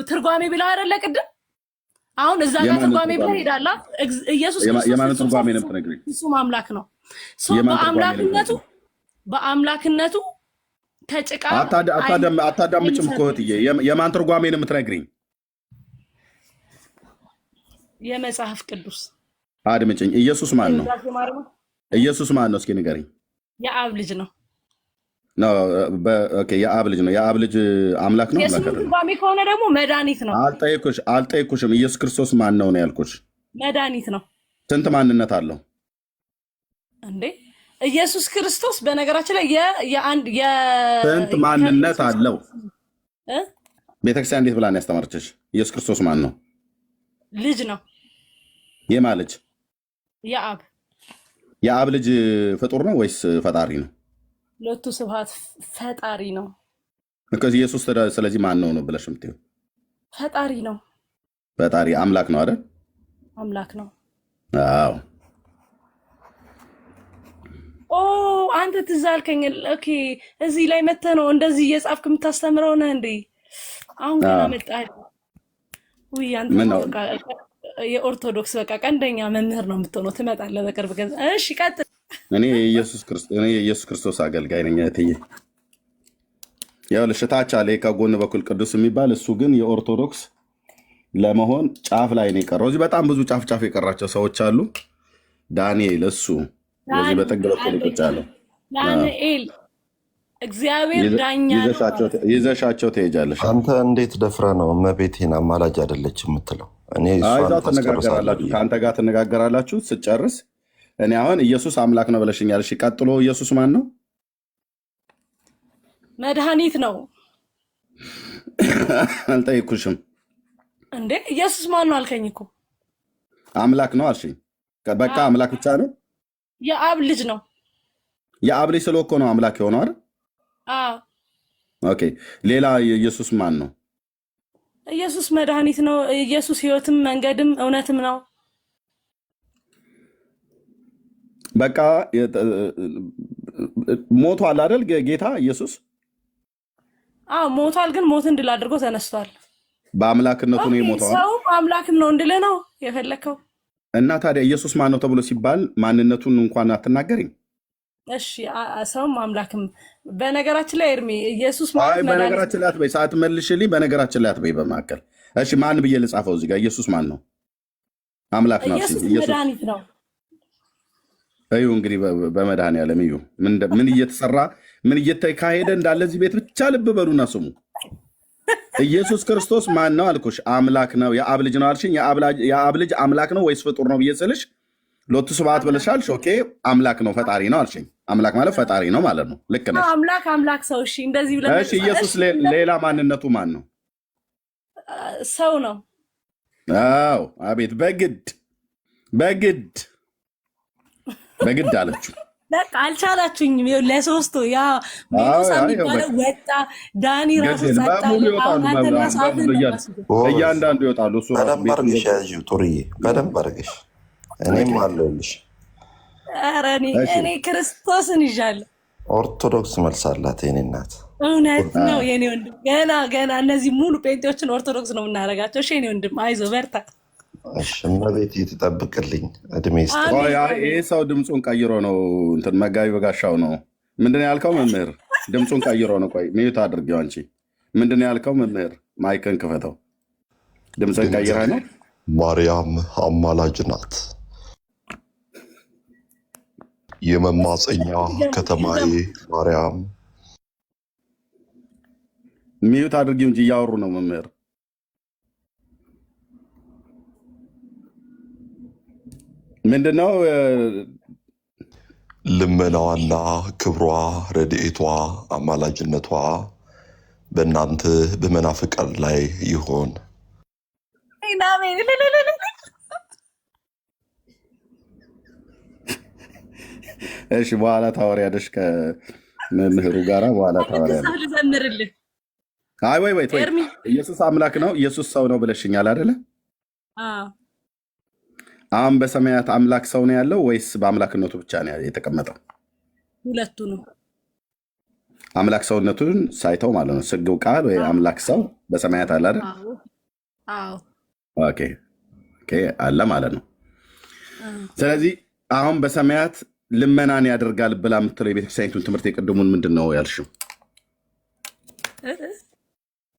ትርጓሜ ብለው አይደለ ቅድም? አሁን እዛ ጋር ትርጓሜ ብለው ሄዳላ። ኢየሱስ የማን ትርጓሜ ነው የምትነግሪኝ? ፍጹም አምላክ ነው። በአምላክነቱ ከጭቃ አታዳምጭም እኮ እህትዬ። የማን ትርጓሜ ነው የምትነግሪኝ? የመጽሐፍ ቅዱስ አድምጭኝ። ኢየሱስ ማን ነው? ኢየሱስ ማን ነው? እስኪ ንገሪኝ። የአብ ልጅ ነው። የአብ ልጅ ነው። የአብ ልጅ አምላክ ነው። ትርጓሜ ከሆነ ደግሞ መድኃኒት ነው። አልጠየኩሽም። ኢየሱስ ክርስቶስ ማን ነው ያልኩሽ? መድኃኒት ነው። ስንት ማንነት አለው እንዴ ኢየሱስ ክርስቶስ? በነገራችን ላይ ስንት ማንነት አለው? ቤተክርስቲያን እንዴት ብላ ነው ያስተማረችሽ? ኢየሱስ ክርስቶስ ማን ነው? ልጅ ነው። የማ ልጅ? የአብ። የአብ ልጅ ፍጡር ነው ወይስ ፈጣሪ ነው? ሎቱ ስብሐት ፈጣሪ ነው። ኢየሱስ ስለዚህ ማን ነው ብለሽ የምትይው? ፈጣሪ ነው። ፈጣሪ አምላክ ነው አይደል? አምላክ ነው። አዎ። አንተ ትዝ አልከኝ። ኦኬ፣ እዚህ ላይ መተህ ነው እንደዚህ እየጻፍክ የምታስተምረው ነህ እንዴ? አሁን ገና መጣህ። ውይ አንተ የኦርቶዶክስ በቃ ቀንደኛ መምህር ነው የምትሆነው። ትመጣለህ በቅርብ ገዛ። እሺ ቀጥል። እኔ የኢየሱስ ክርስቶስ አገልጋይ ነኝ እህትዬ። ያው ለሽታች አለ ከጎን በኩል ቅዱስ የሚባል እሱ ግን የኦርቶዶክስ ለመሆን ጫፍ ላይ ነው የቀረው። እዚህ በጣም ብዙ ጫፍ የቀራቸው ሰዎች አሉ። ዳንኤል እሱ በዚህ በጥግ በኩል ይቆጫለሁ። ዳንኤል እግዚአብሔር ዳኛ ይዘሻቸው ትሄጃለሽ። አንተ እንዴት ደፍረ ነው እመቤቴን አማላጅ አይደለች የምትለው? እኔ እዛው እሷን ትነጋገራላችሁ፣ አስጨርሳለሁ። ከአንተ ጋር ትነጋገራላችሁ። ስጨርስ እኔ አሁን ኢየሱስ አምላክ ነው ብለሽኛል። እሺ ቀጥሎ ኢየሱስ ማን ነው? መድኃኒት ነው አልጠየኩሽም። እንዴ? ኢየሱስ ማን ነው አልከኝ እኮ። አምላክ ነው አልሽኝ። በቃ አምላክ ብቻ ነው? የአብ ልጅ ነው። የአብ ልጅ ስለ እኮ ነው አምላክ የሆነው አይደል? አዎ። ኦኬ ሌላ ኢየሱስ ማን ነው? ኢየሱስ መድኃኒት ነው። ኢየሱስ ሕይወትም መንገድም እውነትም ነው። በቃ ሞቷል አይደል ጌታ ኢየሱስ? አዎ ሞቷል፣ ግን ሞትን ድል አድርጎ ተነስቷል። በአምላክነቱ ነው የሞተው። ሰውም አምላክም ነው እንድልህ ነው የፈለግከው? እና ታዲያ ኢየሱስ ማን ነው ተብሎ ሲባል ማንነቱን እንኳን አትናገሪም? እሺ ሰውም አምላክም። በነገራችን ላይ ኤርሚ ኢየሱስ ማለት በነገራችን ላይ አትበይ፣ ሰዓት መልሽልኝ። በነገራችን ላይ አትበይ በመካከል። እሺ ማን ብዬ ልጻፈው እዚህ ጋር? ኢየሱስ ማን ነው? አምላክ ነው። ኢየሱስ መድኃኒት ነው። እዩ እንግዲህ በመድኃኒዓለም እዩ ምን እየተሰራ ምን እየተካሄደ እንዳለ እዚህ ቤት ብቻ ልብ በሉና ስሙ። ኢየሱስ ክርስቶስ ማን ነው አልኩሽ? አምላክ ነው። የአብ ልጅ ነው አልሽኝ። የአብ ልጅ አምላክ ነው ወይስ ፍጡር ነው ብዬ ስልሽ ሎቱ ስብሐት ብለሻል። ኦኬ አምላክ ነው ፈጣሪ ነው አልሽኝ። አምላክ ማለት ፈጣሪ ነው ማለት ነው። ልክ ነሽ። አምላክ ሰው። እሺ እንደዚህ ብለን እሺ ኢየሱስ ሌላ ማንነቱ ማን ነው? ሰው ነው። አዎ አቤት። በግድ አለችው። በቃ አልቻላችሁኝም። ለሶስቱ ያ ሜሎሳ የሚባለው ወጣ፣ ዳኒ ራሱ እያንዳንዱ ይወጣሉ። እሱ በደንብ አድርገሽ ያዥው ጡርዬ፣ በደንብ አድርገሽ። እኔም አለሁልሽ። ኧረ እኔ ክርስቶስን ይዣለሁ። ኦርቶዶክስ መልስ አላት የኔ እናት። እውነት ነው የኔ ወንድም። ገና እነዚህ ሙሉ ጴንጤዎችን ኦርቶዶክስ ነው የምናደርጋቸው። እሺ የኔ ወንድም አይዞህ በርታ። እመቤቴ ትጠብቅልኝ፣ እድሜ ይስጥ። ይህ ሰው ድምፁን ቀይሮ ነው እንትን መጋቢ በጋሻው ነው። ምንድን ያልከው መምህር? ድምፁን ቀይሮ ነው። ቆይ ሚዩት አድርጌው። አንቺ ምንድን ያልከው መምህር? ማይክን ክፈተው። ድምፅን ቀይረህ ነው። ማርያም አማላጅ ናት፣ የመማፀኛ ከተማዬ ማርያም። ሚዩት አድርጊው እንጂ እያወሩ ነው መምህር። ምንድነው ልመናዋና ክብሯ ረድኤቷ አማላጅነቷ በእናንተ በመናፍቃን ላይ ይሆን። እሺ በኋላ ታወሪያለሽ ከመምህሩ ጋራ። በኋላ ታወሪያለሽ። ልዘምርልህ። አይ ወይ ኢየሱስ አምላክ ነው ኢየሱስ ሰው ነው ብለሽኛል አይደለ? አሁን በሰማያት አምላክ ሰው ነው ያለው ወይስ በአምላክነቱ ብቻ ነው የተቀመጠው? ሁለቱ ነው። አምላክ ሰውነቱን ሳይተው ማለት ነው። ስግው ቃል ወይ አምላክ ሰው በሰማያት አለ አይደል? አዎ። ኦኬ አለ ማለት ነው። ስለዚህ አሁን በሰማያት ልመናን ያደርጋል ብላ የምትለው የቤተክርስቲያኒቱን ትምህርት የቅድሙን ምንድን ነው ያልሽው?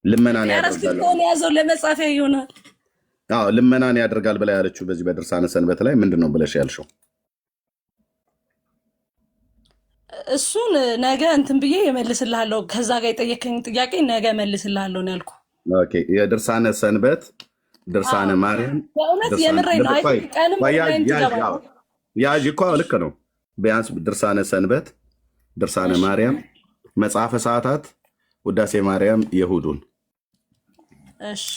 ልመናን ያደርጋል ያዘው ለመጻፊያ ይሆናል። ልመናን ያደርጋል ብላ ያለችው በዚህ በድርሳነ ሰንበት ላይ ምንድን ነው ብለሽ ያልሽው? እሱን ነገ እንትን ብዬ እመልስልሃለሁ። ከዛ ጋር የጠየከኝ ጥያቄ ነገ እመልስልሃለሁ ነው ያልኩህ። ኦኬ የድርሳነ ሰንበት ድርሳነ ማርያም በእውነት የምሬን ነው። ቀንም ያዥ እኮ ልክ ነው። ቢያንስ ድርሳነ ሰንበት፣ ድርሳነ ማርያም፣ መጽሐፈ ሰዓታት፣ ውዳሴ ማርያም፣ የሁዱን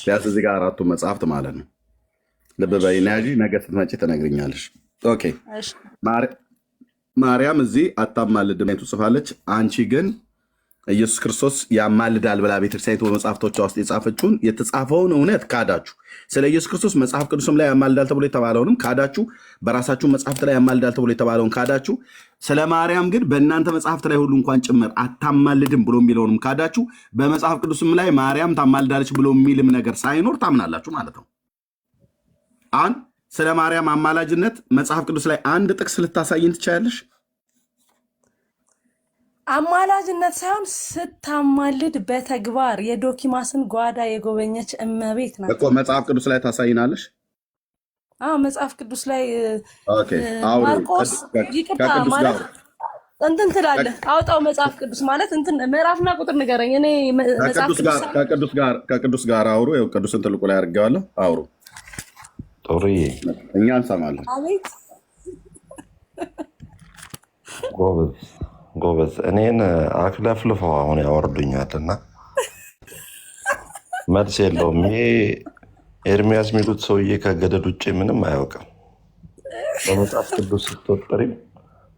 ቢያንስ እዚህ ጋር አራቱ መጽሐፍት ማለት ነው። ልብ በይና ያዥ። ነገ ስትመጪ ትነግሪኛለሽ። ኦኬ ማርያም እዚህ አታማልድም ጽፋለች። አንቺ ግን ኢየሱስ ክርስቶስ ያማልዳል ብላ ቤተክርስቲያኒቱ በመጽሐፍቶቿ ውስጥ የጻፈችውን የተጻፈውን እውነት ካዳችሁ። ስለ ኢየሱስ ክርስቶስ መጽሐፍ ቅዱስም ላይ ያማልዳል ተብሎ የተባለውንም ካዳችሁ። በራሳችሁ መጽሐፍት ላይ ያማልዳል ተብሎ የተባለውን ካዳችሁ። ስለ ማርያም ግን በእናንተ መጽሐፍት ላይ ሁሉ እንኳን ጭምር አታማልድም ብሎ የሚለውንም ካዳችሁ። በመጽሐፍ ቅዱስም ላይ ማርያም ታማልዳለች ብሎ የሚልም ነገር ሳይኖር ታምናላችሁ ማለት ነው። አሁን ስለ ማርያም አማላጅነት መጽሐፍ ቅዱስ ላይ አንድ ጥቅስ ልታሳይን ትችያለሽ? አማላጅነት ሳይሆን ስታማልድ በተግባር የዶኪማስን ጓዳ የጎበኘች እመቤት ናት እኮ። መጽሐፍ ቅዱስ ላይ ታሳይናለሽ? መጽሐፍ ቅዱስ ላይ ማርቆስ ይቅርታ ማለት እንትን ትላለህ። አውጣው መጽሐፍ ቅዱስ ማለት እንትን ምዕራፍና ቁጥር ንገረኝ። እኔ ከቅዱስ ጋር አውሩ። ቅዱስን ትልቁ ላይ አድርጌዋለሁ። አውሩ ጦርዬ እኛ እንሰማለን። አቤት ጎበዝ ጎበዝ። እኔን አክለፍልፈው አሁን ያወርዱኛል እና መልስ የለውም። ይሄ ኤርሚያስ የሚሉት ሰውዬ ከገደል ውጭ ምንም አያውቅም። በመጽሐፍ ቅዱስ ስትወጥሪም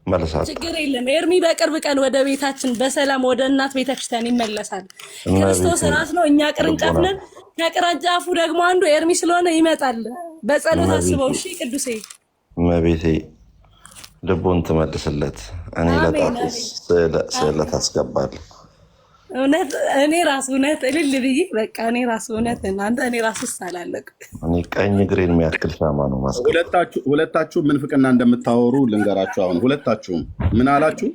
መልሳት ችግር የለም። ኤርሚ በቅርብ ቀን ወደ ቤታችን በሰላም ወደ እናት ቤተክርስቲያን ይመለሳል። ክርስቶስ ራስ ነው፣ እኛ ቅርንጫፍ ነን። ከቅርንጫፉ ደግሞ አንዱ ኤርሚ ስለሆነ ይመጣል። በጸሎት አስበው። እሺ ቅዱሴ እመቤቴ ልቡን ትመልስለት። እኔ ለጣፊ ስዕለት አስገባለሁ። እውነት እኔ ራሱ እውነት እልል ብዬ በቃ እኔ ራሱ እውነት እናንተ እኔ ራሱ ሳላለቅ እኔ ቀኝ እግሬን የሚያክል ሻማ ነው ማስገባ። ሁለታችሁ ምን ፍቅና እንደምታወሩ ልንገራችሁ። አሁን ሁለታችሁም ምን አላችሁ?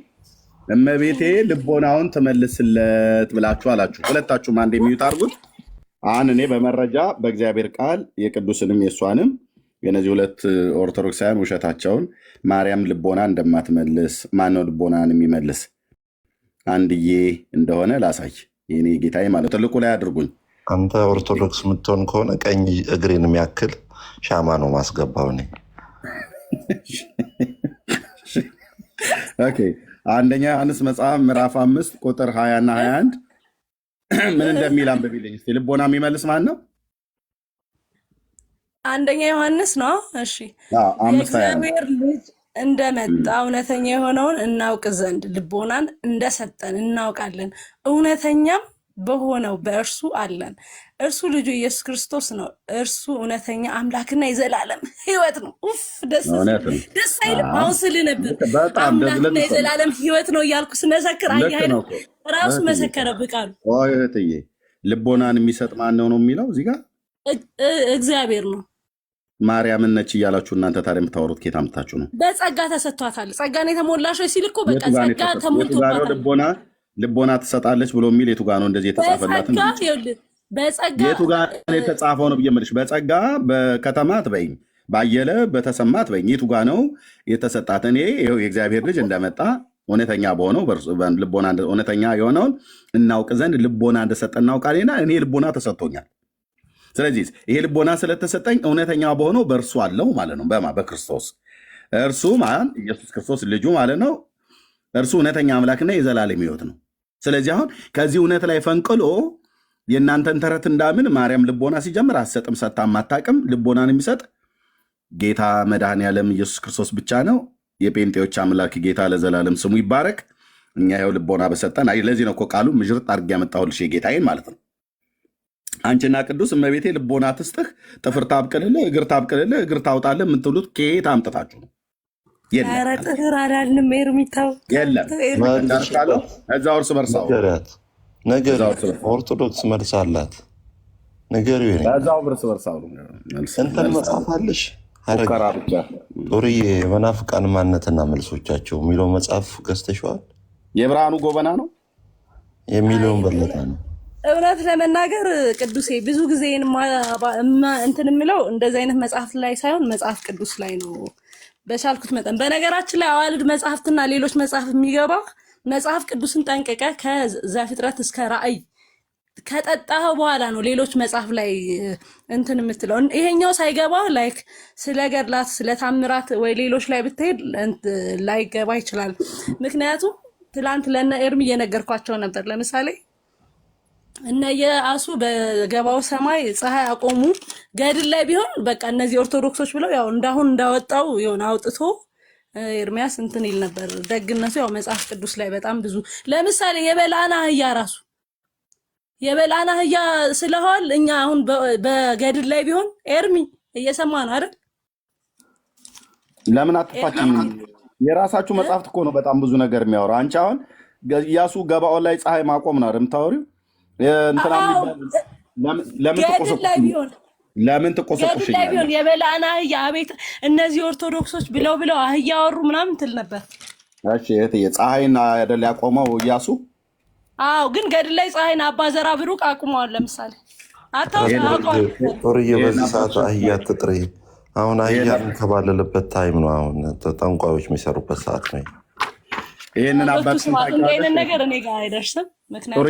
እመቤቴ ልቦናውን ትመልስለት ብላችሁ አላችሁ። ሁለታችሁም አንድ የሚዩት አድርጉት። አሁን እኔ በመረጃ በእግዚአብሔር ቃል የቅዱስንም የእሷንም የነዚህ ሁለት ኦርቶዶክሳውያን ውሸታቸውን ማርያም ልቦና እንደማትመልስ ማነው ልቦናን የሚመልስ አንድዬ እንደሆነ ላሳይ። የኔ ጌታዬ ማለት ትልቁ ላይ አድርጉኝ። አንተ ኦርቶዶክስ የምትሆን ከሆነ ቀኝ እግሬን የሚያክል ሻማ ነው ማስገባው። እኔ ኦኬ። አንደኛ ዮሐንስ መጽሐፍ ምዕራፍ 5 ቁጥር 20 እና 21 ምን እንደሚል አንብቢልኝ እስኪ። ልቦና የሚመልስ ማን ነው? አንደኛ ዮሐንስ ነው። እሺ የእግዚአብሔር ልጅ እንደመጣ እውነተኛ የሆነውን እናውቅ ዘንድ ልቦናን እንደሰጠን እናውቃለን። እውነተኛም በሆነው በእርሱ አለን። እርሱ ልጁ ኢየሱስ ክርስቶስ ነው። እርሱ እውነተኛ አምላክና የዘላለም ሕይወት ነው። ደስ አይልም? አሁን ስል ነበር አምላክና የዘላለም ሕይወት ነው እያልኩ ስመሰክር አየህ ራሱ መሰከረብህ ቃሉ። እህትዬ ልቦናን የሚሰጥ ማን ነው የሚለው እዚህ ጋር? እግዚአብሔር ነው። ማርያምን ነች እያላችሁ እናንተ ታዲያ የምታወሩት ኬት አምጥታችሁ ነው? በጸጋ ተሰጥቷታል። ጸጋን የተሞላሽ ሲል እኮ በቃ ጸጋ ተሞልቶባታል። ልቦና ትሰጣለች ብሎ የሚል የቱ ጋ ነው እንደዚህ የተጻፈላትን? የቱ ጋ የተጻፈው ነው ብዬ የምልሽ። በጸጋ በከተማ ትበይኝ፣ ባየለ በተሰማ ትበይኝ። የቱ ጋ ነው የተሰጣት? እኔ ይኸው የእግዚአብሔር ልጅ እንደመጣ እውነተኛ በሆነው ልቦና እውነተኛ የሆነውን እናውቅ ዘንድ ልቦና እንደሰጠ እናውቃልና እኔ ልቦና ተሰጥቶኛል። ስለዚህ ይሄ ልቦና ስለተሰጠኝ እውነተኛ በሆነው በእርሱ አለው ማለት ነው። በክርስቶስ እርሱ ማን? ኢየሱስ ክርስቶስ ልጁ ማለት ነው። እርሱ እውነተኛ አምላክና የዘላለም ሕይወት ነው። ስለዚህ አሁን ከዚህ እውነት ላይ ፈንቅሎ የእናንተን ተረት እንዳምን ማርያም ልቦና ሲጀምር አትሰጥም፣ ሰጥታም አታውቅም። ልቦናን የሚሰጥ ጌታ መድኃኔዓለም ኢየሱስ ክርስቶስ ብቻ ነው። የጴንጤዎች አምላክ ጌታ ለዘላለም ስሙ ይባረክ። እኛ ይኸው ልቦና በሰጠን። ለዚህ ነው እኮ ቃሉ ምዥርጥ አድርጌ ያመጣሁልሽ የጌታዬን ማለት ነው። አንቺና ቅዱስ እመቤቴ ልቦና ትስጥህ፣ ጥፍር ታብቅልልህ፣ እግር ታብቅልልህ፣ እግር ታውጣልህ የምትሉት ከየት አምጥታችሁ ነው? ጥፍር አላልንም። ኤርሚታው የለም እዛው እርስ በርሳው ነገር ኦርቶዶክስ መልስ አላት። ነገር እዛው እርስ በርሳው እንትን መጽሐፍ አለሽ ጦርዬ፣ የመናፍቃን ማንነትና መልሶቻቸው የሚለው መጽሐፍ ገዝተሽዋል? የብርሃኑ ጎበና ነው የሚለውን በለጠ ነው። እውነት ለመናገር ቅዱሴ ብዙ ጊዜ እንትን የምለው እንደዚህ አይነት መጽሐፍ ላይ ሳይሆን መጽሐፍ ቅዱስ ላይ ነው በቻልኩት መጠን። በነገራችን ላይ አዋልድ መጽሐፍትና ሌሎች መጽሐፍ የሚገባ መጽሐፍ ቅዱስን ጠንቅቀ ከዘፍጥረት እስከ ራእይ ከጠጣኸው በኋላ ነው ሌሎች መጽሐፍ ላይ እንትን የምትለው። ይሄኛው ሳይገባ ላይክ ስለ ገድላት ስለ ታምራት ወይ ሌሎች ላይ ብትሄድ ላይገባ ይችላል። ምክንያቱም ትላንት ለእነ ኤርሚ እየነገርኳቸው ነበር። ለምሳሌ እነ የአሱ በገባው ሰማይ ፀሐይ አቆሙ ገድል ላይ ቢሆን በቃ እነዚህ ኦርቶዶክሶች ብለው ያው እንዳሁን እንዳወጣው የሆነ አውጥቶ ኤርሚያስ እንትን ይል ነበር። ደግነቱ ያው መጽሐፍ ቅዱስ ላይ በጣም ብዙ ለምሳሌ የበላና አህያ ራሱ የበላና አህያ ስለሆል እኛ አሁን በገድል ላይ ቢሆን ኤርሚ እየሰማ ነው አይደል? ለምን አትፋጭም? የራሳችሁ መጽሐፍት እኮ ነው በጣም ብዙ ነገር የሚያወራው። አንቺ አሁን ኢያሱ ገባኦን ላይ ፀሐይ ማቆም ነው የምታወሪው። ለምን ትቆሰቁሽ? የበላና አህያ አቤት እነዚህ ኦርቶዶክሶች ብለው አህያ አወሩ ምናምን ትል ነበር። እሺ ፀሐይን አይደል ያቆመው ኢያሱ? አዎ ግን ገድል ላይ ፀሐይን አባዘራ ብሩቅ አቁመዋል። ለምሳሌ ጦርዬ በዚህ ሰዓት አህያ ትጥሪ። አሁን አህያ የሚንከባለልበት ታይም ነው። አሁን ጠንቋዮች የሚሰሩበት ሰዓት ነው። ይህንን አባት ነገር እኔ ጋር አይደርስም። ምክንያቱም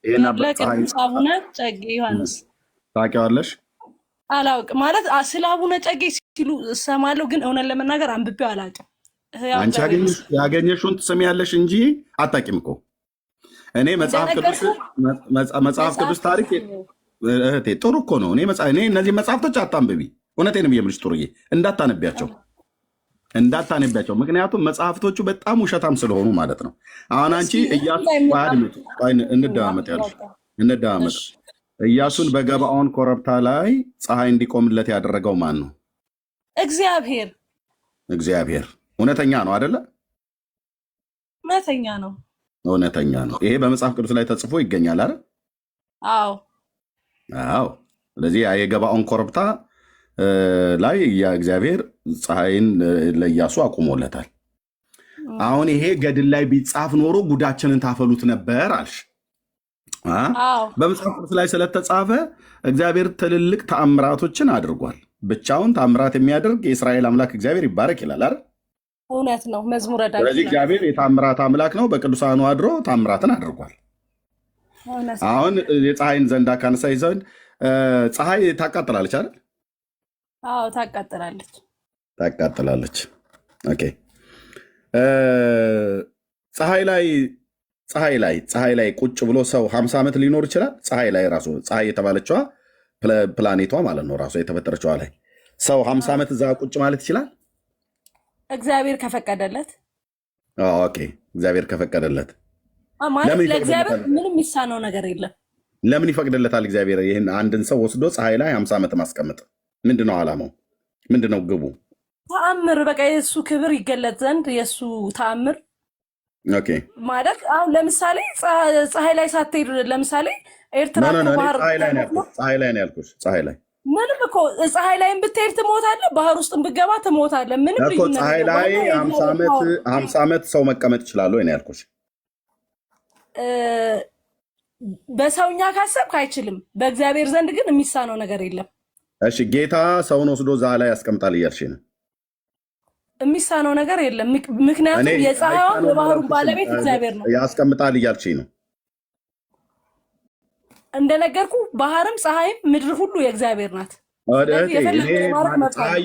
ይህን አባት አቡነ ጨጌ ዮሐንስ ታውቂዋለሽ? አላውቅም ማለት ስለ አቡነ እጨጌ ሲሉ እሰማለሁ፣ ግን እውነት ለመናገር አንብቤው አላውቅም። አንቺ ያገኘሽውን ትሰሚያለሽ እንጂ አታውቂም እኮ። እኔ መጽሐፍ ቅዱስ ታሪክ እህቴ ጥሩ እኮ ነው። እኔ እነዚህ መጽሐፍቶች አታንብቢ። እውነቴን ነው የምልሽ ጥሩዬ፣ እንዳታነቢያቸው። ምክንያቱም መጽሐፍቶቹ በጣም ውሸታም ስለሆኑ ማለት ነው። አሁን አንቺ እንደማመጥ ኢያሱን በገባኦን ኮረብታ ላይ ፀሐይ እንዲቆምለት ያደረገው ማን ነው? እግዚአብሔር። እውነተኛ ነው አይደለ? እውነተኛ ነው። ይሄ በመጽሐፍ ቅዱስ ላይ ተጽፎ ይገኛል አይደል? አዎ። ስለዚህ የገባኦን ኮረብታ ላይ እግዚአብሔር ፀሐይን ለኢያሱ አቁሞለታል። አሁን ይሄ ገድል ላይ ቢጻፍ ኖሮ ጉዳችንን ታፈሉት ነበር አልሽ። በመጽሐፍ ቅዱስ ላይ ስለተጻፈ እግዚአብሔር ትልልቅ ተአምራቶችን አድርጓል። ብቻውን ተአምራት የሚያደርግ የእስራኤል አምላክ እግዚአብሔር ይባረክ ይላል አይደል? እውነት ነው። መዝሙረ ዳዊት። ስለዚህ እግዚአብሔር የተአምራት አምላክ ነው። በቅዱሳኑ አድሮ ተአምራትን አድርጓል። አሁን የፀሐይን ዘንዳ ካነሳይ ዘንድ ፀሐይ ታቃጥላለች አይደል? አዎ ታቃጥላለች። ኦኬ። ፀሐይ ላይ ቁጭ ብሎ ሰው 50 ዓመት ሊኖር ይችላል። ፀሐይ ላይ ራሱ ፀሐይ የተባለችዋ ፕላኔቷ ማለት ነው ራሱ የተፈጠረችዋ ላይ ሰው 50 ዓመት እዛ ቁጭ ማለት ይችላል እግዚአብሔር ከፈቀደለት። ኦኬ። እግዚአብሔር ከፈቀደለት ማለት ለእግዚአብሔር ምንም የሚሳነው ነገር የለም። ለምን ይፈቅድለታል እግዚአብሔር? ይህን አንድን ሰው ወስዶ ፀሐይ ላይ 50 ዓመት ማስቀመጥ ምንድነው ዓላማው? ምንድነው ግቡ? ተአምር፣ በቃ የእሱ ክብር ይገለጥ ዘንድ የእሱ ተአምር። ኦኬ። ማለት አሁን ለምሳሌ ፀሐይ ላይ ሳትሄድ ለምሳሌ ኤርትራ ባህር ፀሐይ ላይ ነው ያልኩሽ። ፀሐይ ላይ ምንም እኮ ፀሐይ ላይም ብትሄድ ትሞታለህ፣ ባህር ውስጥም ብትገባ ትሞታለህ። ምንም እኮ ፀሐይ ላይ 50 ዓመት ሰው መቀመጥ ይችላል ወይ ነው ያልኩሽ። በሰውኛ ካሰብክ አይችልም፣ በእግዚአብሔር ዘንድ ግን የሚሳነው ነገር የለም። እሺ፣ ጌታ ሰውን ወስዶ እዛ ላይ ያስቀምጣል እያልሽ ነው? የሚሳነው ነገር የለም፣ ምክንያቱም የፀሐይዋን የባህሩን ባለቤት እግዚአብሔር ነው። ያስቀምጣል እያልሽ ነው? እንደነገርኩ ባህርም ፀሐይም ምድር ሁሉ የእግዚአብሔር ናት። ፀሐይ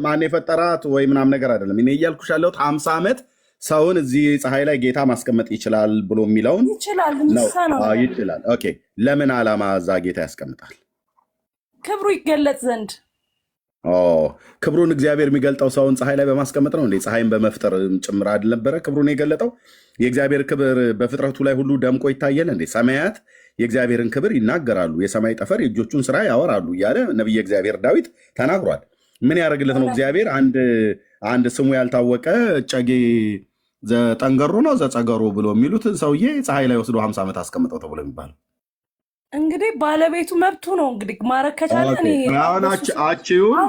ማን የፈጠራት ወይ ምናምን ነገር አይደለም። እኔ እያልኩሽ ያለሁት 50 ዓመት ሰውን እዚህ ፀሐይ ላይ ጌታ ማስቀመጥ ይችላል ብሎ የሚለውን ይችላል። ኦኬ። ለምን ዓላማ እዛ ጌታ ያስቀምጣል? ክብሩ ይገለጥ ዘንድ። ክብሩን እግዚአብሔር የሚገልጠው ሰውን ፀሐይ ላይ በማስቀመጥ ነው እንዴ? ፀሐይን በመፍጠር ጭምር አልነበረ ክብሩን የገለጠው? የእግዚአብሔር ክብር በፍጥረቱ ላይ ሁሉ ደምቆ ይታየል እንዴ? ሰማያት የእግዚአብሔርን ክብር ይናገራሉ፣ የሰማይ ጠፈር የእጆቹን ስራ ያወራሉ እያለ ነቢየ እግዚአብሔር ዳዊት ተናግሯል። ምን ያደርግለት ነው እግዚአብሔር? አንድ ስሙ ያልታወቀ እጨጌ ዘጠንገሮ ነው ዘጸገሮ ብሎ የሚሉት ሰውዬ ፀሐይ ላይ ወስዶ 50 ዓመት አስቀምጠው ተብሎ የሚባለው እንግዲህ ባለቤቱ መብቱ ነው። እንግዲህ ማረግ ከቻለ አቺውን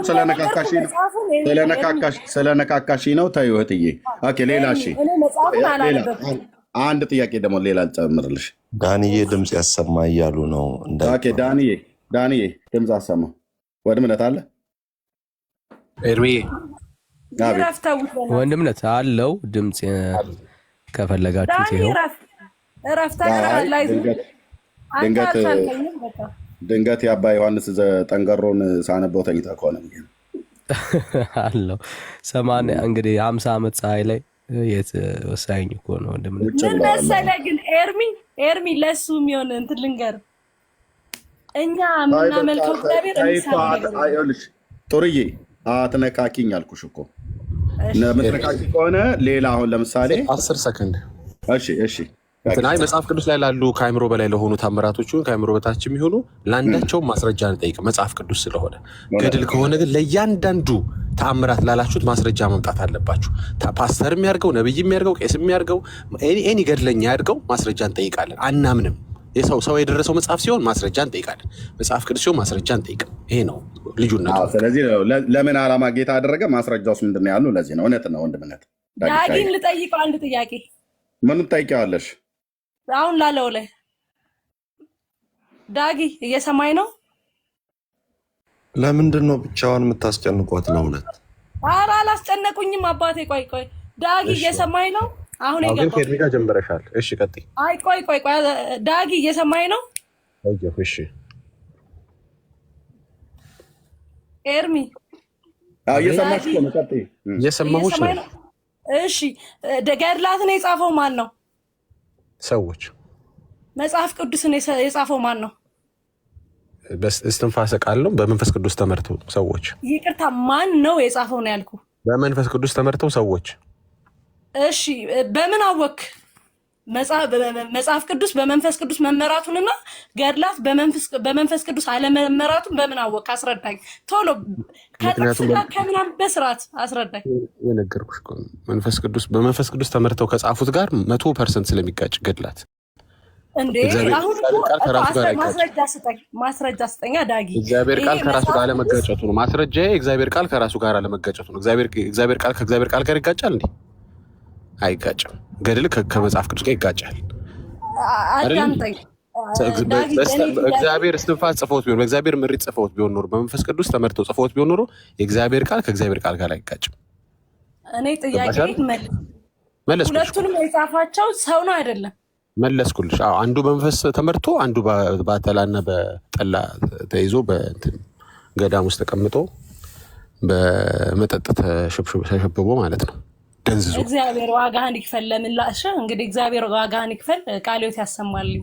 ስለነካካሽ ነው ተይው እህትዬ። ሌላ አንድ ጥያቄ ደግሞ ሌላ ጨምርልሽ። ዳንዬ ድምፅ ያሰማ እያሉ ነው። ዳንዬ ድምፅ አሰማ። ወንድምነት አለ ወንድምነት አለው ድምፅ ከፈለጋችሁት ይኸው ድንገት የአባ ዮሐንስ ጠንገሮን ሳነበው ተኝታ ከሆነ አለው ሰማንያ እንግዲህ 50 ዓመት ፀሐይ ላይ የት ወሳኝ እኮ ነው ወንድምነት። ምን መሰለህ ግን ኤርሚ ለሱ የሚሆን እንትን ልንገርህ፣ እኛ የምናመልከው እግዚአብሔር ጥሩዬ አትነካኪኝ አልኩሽ እኮ። ምትነካኪ ከሆነ ሌላ አሁን ለምሳሌ 10 ሰከንድ እሺ አይ መጽሐፍ ቅዱስ ላይ ላሉ ከአእምሮ በላይ ለሆኑ ታምራቶች ከአእምሮ በታች የሚሆኑ ለአንዳቸውም ማስረጃ እንጠይቅ መጽሐፍ ቅዱስ ስለሆነ። ገድል ከሆነ ግን ለእያንዳንዱ ተአምራት ላላችሁት ማስረጃ መምጣት አለባችሁ። ፓስተር የሚያርገው ነብይ የሚያርገው ቄስ የሚያርገው ኤኒ ገድለኛ ያድርገው ማስረጃ እንጠይቃለን። አናምንም። ሰው የደረሰው መጽሐፍ ሲሆን ማስረጃ እንጠይቃለን። መጽሐፍ ቅዱስ ሲሆን ማስረጃ እንጠይቅም። ይሄ ነው ልዩነቱ። ስለዚህ ለምን ዓላማ ጌታ አደረገ? ማስረጃውስ ምንድን ነው ያሉ? ለዚህ ነው። እውነት ነው ወንድምነት። ዳጊን ልጠይቀው አንድ ጥያቄ። ምን ትጠይቂዋለሽ? አሁን ላለው ላይ ዳጊ እየሰማኝ ነው? ለምንድን ነው ብቻዋን የምታስጨንቋት? ነው እውነት? ኧረ አላስጨነቁኝም አባቴ። ቆይ ዳጊ እየሰማኝ ነው? አሁን ግን ከድሪጋ ጀምረሻል። እሺ ቀጥይ። አይ ቆይ ዳጊ እየሰማኝ ነው? እሺ ኤርሚ እየሰማሽ ነው? ቀጥይ። እየሰማሁሽ ነው። እየሰማኝ ነው። እሺ ገድላትን የጻፈው ማን ነው? ሰዎች። መጽሐፍ ቅዱስን የጻፈው ማን ነው? በእስትንፋሰ ቃል ነው። በመንፈስ ቅዱስ ተመርተው ሰዎች። ይቅርታ፣ ማን ነው የጻፈው ነው ያልኩ። በመንፈስ ቅዱስ ተመርተው ሰዎች። እሺ በምን አወክ? መጽሐፍ ቅዱስ በመንፈስ ቅዱስ መመራቱንና ገድላት በመንፈስ ቅዱስ አለመመራቱን በምን አወቅ? አስረዳኝ ቶሎ። ከምናምን በስርዓት አስረዳኝ። የነገርኩሽ በመንፈስ ቅዱስ ተመርተው ከጻፉት ጋር 100% ስለሚጋጭ ገድላት እንዴ። አሁን ማስረጃ ስጠኛ ዳጊ። እግዚአብሔር ቃል ከራሱ ጋር አለመጋጨቱ ነው ማስረጃ። እግዚአብሔር ቃል ከራሱ ጋር አለመጋጨቱ ነው። እግዚአብሔር ቃል ከእግዚአብሔር ቃል ጋር ይጋጫል እንዴ? አይጋጭም። ገድል ከመጽሐፍ ቅዱስ ጋር ይጋጫል። አዳምጠኝ። እግዚአብሔር እስትንፋስ ጽፎት ቢሆን በእግዚአብሔር ምሪት ጽፎት ቢሆን ኖሮ በመንፈስ ቅዱስ ተመርተው ጽፎት ቢሆን ኖሮ የእግዚአብሔር ቃል ከእግዚአብሔር ቃል ጋር አይጋጭም። እኔ ጥያቄ መለስኩልሽ። ሁለቱንም የጻፋቸው ሰው ነው አይደለም? መለስኩልሽ። አንዱ በመንፈስ ተመርቶ አንዱ በአተላና በጠላ ተይዞ በእንትን ገዳም ውስጥ ተቀምጦ በመጠጥ ተሸብቦ ማለት ነው ደንዝዞ። እግዚአብሔር ዋጋህን ይክፈል። ለምላሽ እንግዲህ እግዚአብሔር ዋጋህን ይክፈል። ቃልዮት ያሰማልኝ።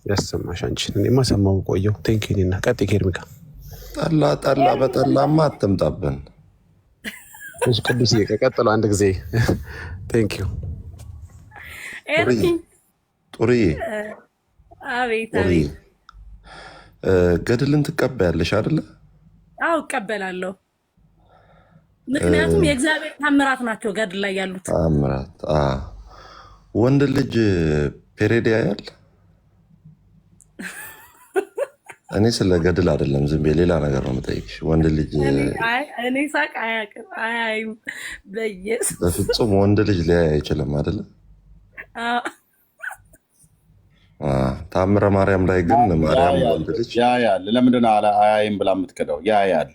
ያሰማሽ አንቺን። እኔማ ሰማሁ ቆየሁ። ቴንኪው። እና ቀጥ ኬርሚካ ጠላ በጠላማ አትምጣብን። እሺ ቅዱስ ቀጥሎ አንድ ጊዜ ቴንኪው። ጡርዬ አቤት አቤት። ገድልን ትቀበያለሽ አይደለ? አዎ እቀበላለሁ። ምክንያቱም የእግዚአብሔር ታምራት ናቸው ገድል ላይ ያሉት ታምራት። ወንድ ልጅ ፔሬድ ያያል? እኔ ስለ ገድል አይደለም ዝም ብዬ ሌላ ነገር ነው የምጠይቅሽ። ወንድ ልጅ እኔ ሳቅ አያይም። በፍጹም ወንድ ልጅ ሊያይ አይችልም አይደለ? ታምረ ማርያም ላይ ግን ማርያም ወንድ ልጅ ያያል። ለምንድን ነው አያይም ብላ የምትክደው? ያያል።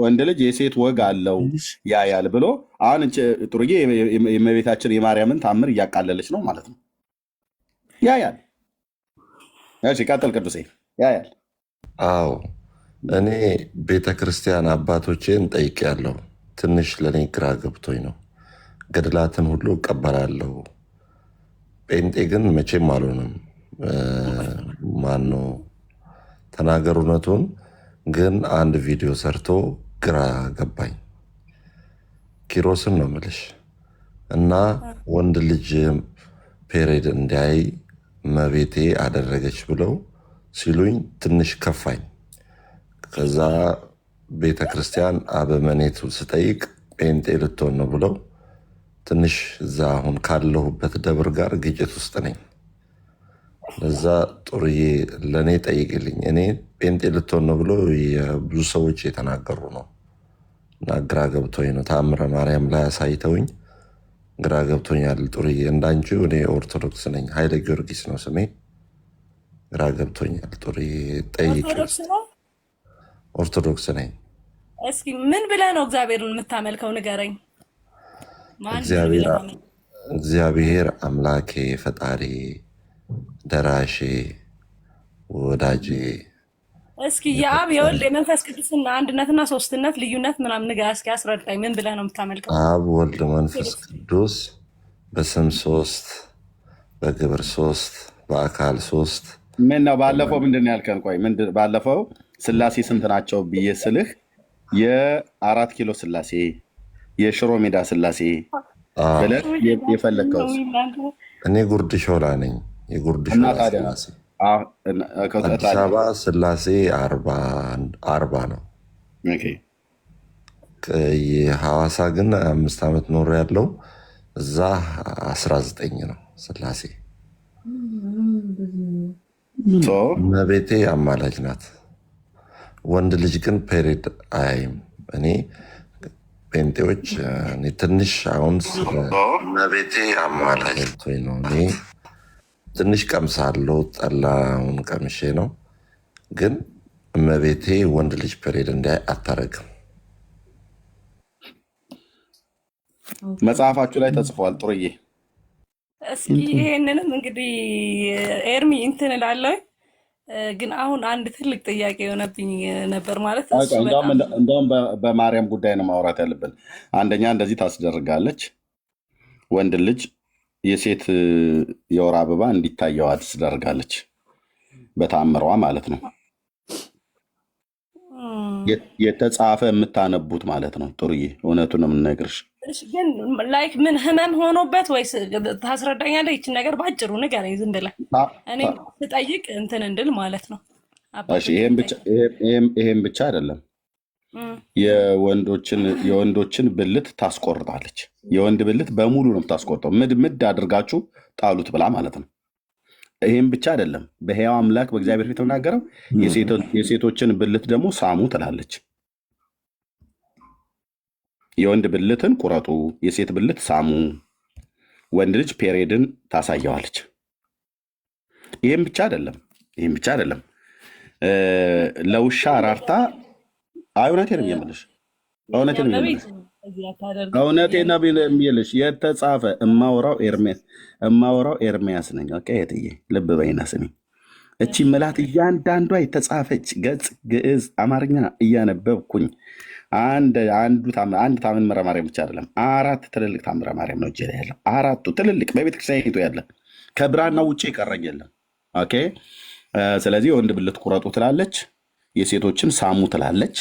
ወንድ ልጅ የሴት ወግ አለው ያያል ብሎ አሁን ጥሩዬ የእመቤታችን የማርያምን ታምር እያቃለለች ነው ማለት ነው። ያያል። እሺ ቀጥል ቅዱሴ። ያያል። አዎ እኔ ቤተክርስቲያን አባቶቼን ጠይቄያለሁ። ትንሽ ለእኔ ግራ ገብቶኝ ነው። ገድላትን ሁሉ እቀበላለሁ፣ ጴንጤ ግን መቼም አልሆንም። ማነው ተናገር እውነቱን። ግን አንድ ቪዲዮ ሰርቶ ግራ ገባኝ። ኪሮስን ነው የምልሽ። እና ወንድ ልጅ ፔሬድ እንዲያይ መቤቴ አደረገች ብለው ሲሉኝ ትንሽ ከፋኝ። ከዛ ቤተክርስቲያን አበመኔቱ ስጠይቅ ጴንጤ ልትሆን ነው ብለው ትንሽ እዛ አሁን ካለሁበት ደብር ጋር ግጭት ውስጥ ነኝ። ለዛ ጡርዬ ለእኔ ጠይቅልኝ። እኔ ጴንጤ ልትሆን ነው ብሎ የብዙ ሰዎች የተናገሩ ነው እና ግራ ገብቶኝ ነው። ታምረ ማርያም ላይ አሳይተውኝ ግራ ገብቶኛል። ጡርዬ እንዳንቺው እኔ ኦርቶዶክስ ነኝ። ኃይለ ጊዮርጊስ ነው ስሜ። ግራ ገብቶኛል። ጡርዬ ጠይቅ። ኦርቶዶክስ ነኝ። እስኪ ምን ብለህ ነው እግዚአብሔርን የምታመልከው ንገረኝ። እግዚአብሔር አምላኬ ፈጣሪ ደራሼ ወዳጄ። እስኪ የአብ የወልድ የመንፈስ ቅዱስና አንድነትና ሶስትነት ልዩነት ምናምን ንገረኝ እስኪ አስረዳኝ። ምን ብለህ ነው የምታመልከው? አብ ወልድ መንፈስ ቅዱስ በስም 3 በግብር 3 በአካል 3። ምን ነው ባለፈው ምንድን ነው ያልከን? ቆይ ባለፈው ስላሴ ስንት ናቸው ብዬ ስልህ የ4 ኪሎ ስላሴ የሽሮ ሜዳ ስላሴ ብለህ የፈለግከው እኔ ጉርድ ሾላ ነኝ። የጉርድ ሾላ ስላሴ አዲስ አበባ ስላሴ 40 ነው። የሐዋሳ ግን 5 ዓመት ኖሮ ያለው እዛ 19 ነው ስላሴ። እመቤቴ አማላጅ ናት። ወንድ ልጅ ግን ፔሬድ አያይም። እኔ ጴንጤዎች ትንሽ አሁን እመቤቴ አማላጅ ነው። እኔ ትንሽ ቀምሳለሁ፣ ጠላውን ቀምሼ ነው። ግን እመቤቴ ወንድ ልጅ ፔሬድ እንዳይ አታረግም። መጽሐፋችሁ ላይ ተጽፏል። ጥሩዬ እስኪ ይሄንንም እንግዲህ ኤርሚ እንትን እላለሁ። ግን አሁን አንድ ትልቅ ጥያቄ የሆነብኝ ነበር ማለት እሱ በጣም እንደውም በማርያም ጉዳይ ነው ማውራት ያለብን። አንደኛ እንደዚህ ታስደርጋለች፣ ወንድ ልጅ የሴት የወር አበባ እንዲታየዋ ታስደርጋለች፣ በተአምሯ ማለት ነው። የተጻፈ የምታነቡት ማለት ነው። ጥሩዬ እውነቱን ነው የምነግርሽ። ግን ላይክ ምን ህመም ሆኖበት ወይስ ታስረዳኛለህ? ይችን ነገር ባጭሩ ንገረኝ፣ ዝም ብለህ እኔ ስጠይቅ እንትን እንድል ማለት ነው። ይሄም ብቻ አይደለም፣ የወንዶችን ብልት ታስቆርጣለች። የወንድ ብልት በሙሉ ነው የምታስቆርጠው። ምድ አድርጋችሁ ጣሉት ብላ ማለት ነው። ይህም ብቻ አይደለም፣ በሕያው አምላክ በእግዚአብሔር ፊት ተናገረው የሴቶችን ብልት ደግሞ ሳሙ ትላለች። የወንድ ብልትን ቁረጡ፣ የሴት ብልት ሳሙ። ወንድ ልጅ ፔሬድን ታሳየዋለች። ይህም ብቻ አይደለም፣ ለውሻ ራርታ እውነቴን ነው የምልሽ፣ እውነቴን ነው የምልሽ። የተጻፈ እማወራው ኤርሚያስ ነኝ። እህትዬ ልብ በይና ስሚ። እቺ ምላት እያንዳንዷ የተጻፈች ገጽ ግዕዝ፣ አማርኛ እያነበብኩኝ አንድ ታምረ ማርያም ብቻ አይደለም፣ 4 ትልልቅ ታምረ ማርያም ነው እጄ ላይ ያለው። 4ቱ ትልልቅ በቤተክርስቲያኒቱ ያለ ከብራና ውጭ የቀረኝ የለም። ኦኬ። ስለዚህ የወንድ ብልት ቁረጡ ትላለች፣ የሴቶችን ሳሙ ትላለች።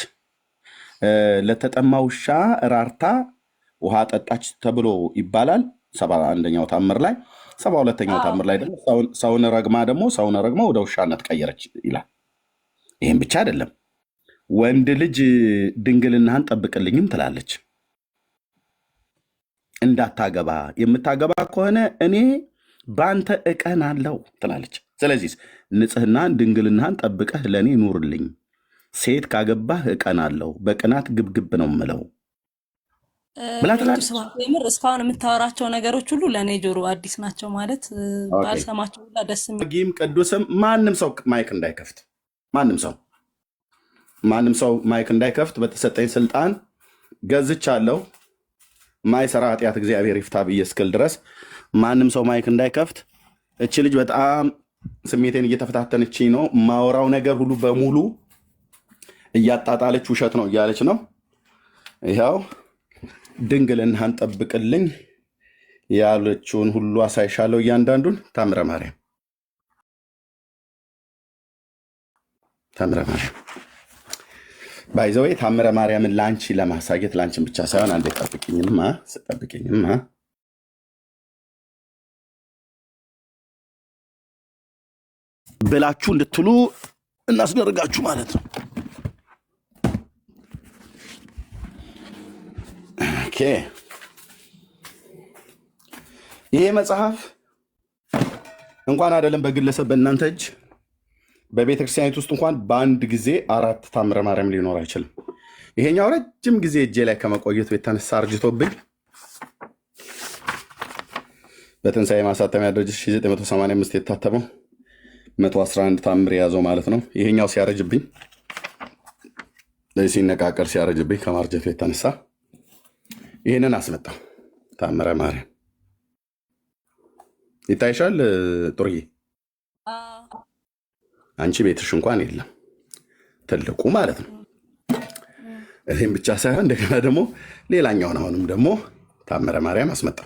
ለተጠማ ውሻ ራርታ ውሃ ጠጣች ተብሎ ይባላል 71ኛው ታምር ላይ። 72ኛው ታምር ላይ ደግሞ ሰውን ረግማ ወደ ውሻነት ቀየረች ይላል። ይህም ብቻ አይደለም፣ ወንድ ልጅ ድንግልናህን ጠብቅልኝም ትላለች። እንዳታገባ፣ የምታገባ ከሆነ እኔ በአንተ እቀናለሁ ትላለች። ስለዚህ ንጽህናን ድንግልናህን ጠብቀህ ለእኔ ኑርልኝ፣ ሴት ካገባህ እቀናለሁ፣ በቅናት ግብግብ ነው ምለው ብላ ትላለች። እስካሁን የምታወራቸው ነገሮች ሁሉ ለእኔ ጆሮ አዲስ ናቸው። ማለት ባልሰማቸው ሁላ ደስ ጊም ቅዱስም ማንም ሰው ማይክ እንዳይከፍት ማንም ሰው ማይክ እንዳይከፍት በተሰጠኝ ስልጣን ገዝቻለሁ። ማይሰራ ኃጢአት እግዚአብሔር ይፍታ ብዬ እስክል ድረስ ማንም ሰው ማይክ እንዳይከፍት። እቺ ልጅ በጣም ስሜቴን እየተፈታተነችኝ ነው። ማወራው ነገር ሁሉ በሙሉ እያጣጣለች ውሸት ነው እያለች ነው። ይኸው ድንግልናህን ጠብቅልኝ ያለችውን ሁሉ አሳይሻለሁ። እያንዳንዱን ታምረ ማርያም ባይዘወይ ታምረ ማርያምን ላንቺ ለማሳየት ላንቺን ብቻ ሳይሆን አንዴ ጠብቅኝማ ብላችሁ እንድትሉ እናስደርጋችሁ ማለት ነው። ኦኬ። ይሄ መጽሐፍ እንኳን አይደለም በግለሰብ በእናንተ እጅ በቤተ ክርስቲያኒት ውስጥ እንኳን በአንድ ጊዜ 4 ታምረ ማርያም ሊኖር አይችልም። ይሄኛው ረጅም ጊዜ እጄ ላይ ከመቆየቱ የተነሳ አርጅቶብኝ በትንሣኤ ማሳተሚያ ድርጅት 1985 የታተመው 111 ታምር የያዘው ማለት ነው። ይሄኛው ሲያረጅብኝ ሲነቃቀር ሲያረጅብኝ ከማርጀቱ የተነሳ ይህንን አስመጣው። ታምረ ማርያም ይታይሻል ጥሩዬ? አንቺ ቤትሽ እንኳን የለም፣ ትልቁ ማለት ነው። ይህም ብቻ ሳይሆን እንደገና ደግሞ ሌላኛውን አሁንም ደግሞ ታምረ ማርያም አስመጣ፣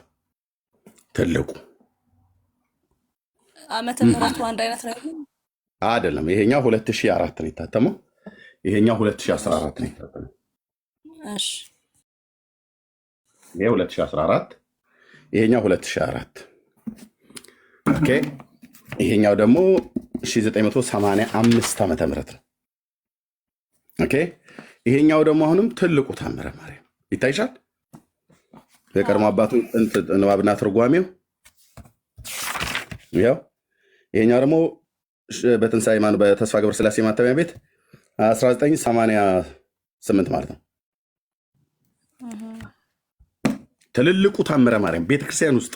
ትልቁ። ዓመተ ምሕረቱ አንድ አይነት ነው አይደለም። ይሄኛው 2004 ነው የታተመው፣ ይሄኛው 2014 ነው የታተመው። እሺ፣ ይሄ 2014፣ ይሄኛው 2004። ኦኬ። ይሄኛው ደግሞ 1985 ዓመተ ምህረት ነው። ኦኬ። ይሄኛው ደግሞ አሁንም ትልቁ ታምረ ማርያም ይታይሻል። የቀድሞ አባቱ ንባብና ትርጓሜው ያው። ይሄኛው ደግሞ በትንሣኤ በተስፋ ገብረ ሥላሴ ማተሚያ ቤት 1988 ማለት ነው። ትልልቁ ታምረ ማርያም ቤተክርስቲያን ውስጥ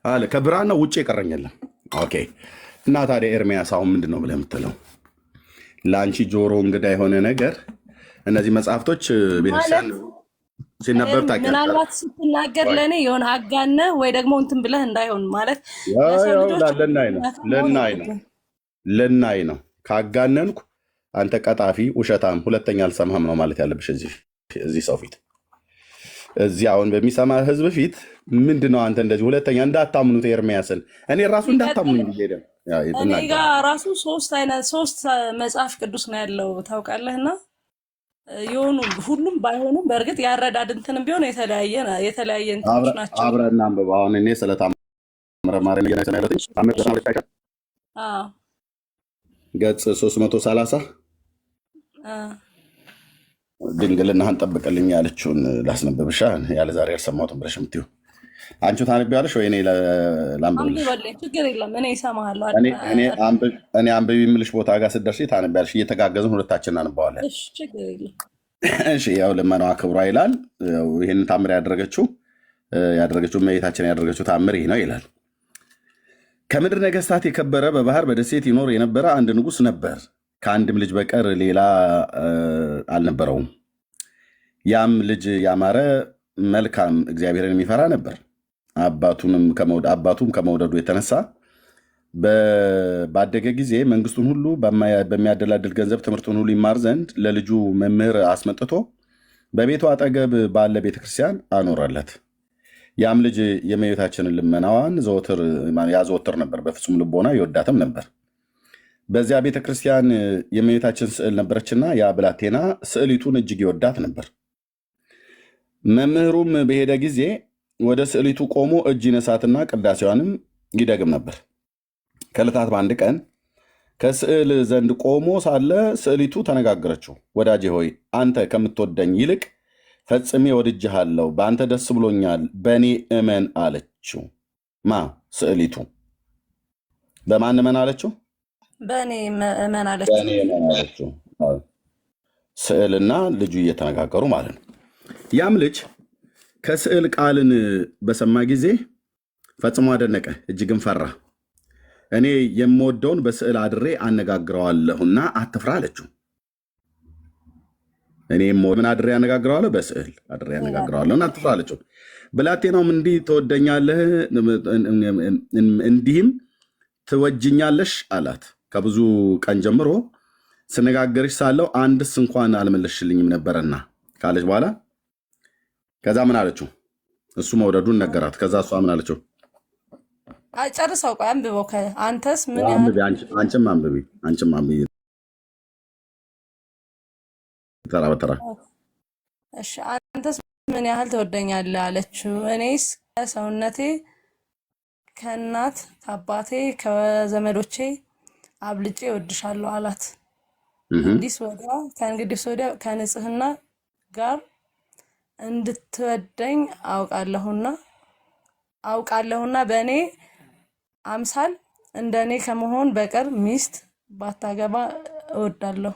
አለ። ከብራና ውጭ የቀረኝ የለም። ኦኬ። እና ታዲያ ኤርሚያስ አሁን ምንድን ነው ብለህ የምትለው? ለአንቺ ጆሮ እንግዳ የሆነ ነገር እነዚህ መጽሐፍቶች ቤተክርስቲያን ሲነበብ ታውቂያለሽ። ምናልባት ስትናገር ለእኔ የሆነ አጋነ ወይ ደግሞ እንትን ብለህ እንዳይሆን ማለት ልናይ ነው ካጋነንኩ አንተ ቀጣፊ ውሸታም ሁለተኛ አልሰማህም ነው ማለት ያለብሽ እዚህ ሰው ፊት። እዚህ አሁን በሚሰማ ህዝብ ፊት ምንድነው አንተ እንደዚህ ሁለተኛ እንዳታምኑት ኤርሚያስን እኔ ራሱ እንዳታምኑኝ ብዬ ደም እኔ ጋር ራሱ ሶስት መጽሐፍ ቅዱስ ነው ያለው ታውቃለህና የሆኑ ሁሉም ባይሆኑም በእርግጥ ያረዳድ እንትንም ቢሆን የተለያየ እንትኖች ናቸው። አብረን አንብበው። አሁን እኔ ስለታምረ ማርያም እየነሰናለች ገጽ 330 ድንግልናህን ጠብቅልኝ ያለችውን ላስነበብሻ። ያለ ዛሬ ያልሰማሁትን ብለሽ የምትይው አንቺ ታነቢያለሽ ወይ እኔ ላንብብልሽ? ችግር የለም እኔ እሰማሃለሁ። እኔ አንብቢ የምልሽ ቦታ ጋር ስትደርሺ ታነቢያለሽ። እየተጋገዝን ሁለታችን እናንበዋለን። እሺ ያው ልመናዋ ክብሯ ይላል። ይህን ታምር ያደረገችው እመቤታችን ያደረገችው ታምር ይህ ነው ይላል። ከምድር ነገስታት የከበረ በባህር በደሴት ይኖር የነበረ አንድ ንጉሥ ነበር። ከአንድም ልጅ በቀር ሌላ አልነበረውም። ያም ልጅ ያማረ መልካም እግዚአብሔርን የሚፈራ ነበር። አባቱም ከመውደዱ የተነሳ ባደገ ጊዜ መንግስቱን ሁሉ በሚያደላድል ገንዘብ ትምህርቱን ሁሉ ይማር ዘንድ ለልጁ መምህር አስመጥቶ በቤቱ አጠገብ ባለ ቤተክርስቲያን አኖረለት። ያም ልጅ የእመቤታችንን ልመናዋን ያዘወትር ነበር፣ በፍጹም ልቦና ይወዳትም ነበር። በዚያ ቤተክርስቲያን የእመቤታችን ስዕል ነበረችና ያ ብላቴና ስዕሊቱን እጅግ ይወዳት ነበር። መምህሩም በሄደ ጊዜ ወደ ስዕሊቱ ቆሞ እጅ ይነሳትና ቅዳሴዋንም ይደግም ነበር። ከዕለታት በአንድ ቀን ከስዕል ዘንድ ቆሞ ሳለ ስዕሊቱ ተነጋገረችው። ወዳጄ ሆይ አንተ ከምትወደኝ ይልቅ ፈጽሜ ወድጄሃለሁ፣ በአንተ ደስ ብሎኛል፣ በእኔ እመን አለችው። ስዕሊቱ በማን እመን አለችው? በእኔ እመን አለችው። ስዕልና ልጁ እየተነጋገሩ ማለት ነው። ያም ልጅ ከስዕል ቃልን በሰማ ጊዜ ፈጽሞ አደነቀ፣ እጅግም ፈራ። እኔ የምወደውን በስዕል አድሬ አነጋግረዋለሁና አትፍራ አለችው። እኔ ምን አድሬ አነጋግረዋለሁ? በስዕል አድሬ አነጋግረዋለሁና አትፍራ አለችው። ብላቴናውም እንዲህ ትወደኛለህ፣ እንዲህም ትወጅኛለሽ አላት። ከብዙ ቀን ጀምሮ ስነጋገርሽ ሳለው አንድስ እንኳን አልመለስሽልኝም ነበረና ካለች በኋላ ከዛ ምን አለችው? እሱ መውደዱን ነገራት። ከዛ እሷ ምን አለችው? ጨርሰው ቆይ አንብበው። አንተስ ምን ያህል አንቺም አንብቢ ተራ በተራ። እሺ አንተስ ምን ያህል ትወደኛለህ አለችው። እኔስ ከሰውነቴ ከእናት ከአባቴ ከዘመዶቼ አብልጬ እወድሻለሁ አላት። ከእንግዲህ ወዲያ ከንጽህና ጋር እንድትወደኝ አውቃለሁና በእኔ አምሳል እንደኔ ከመሆን በቀር ሚስት ባታገባ እወዳለሁ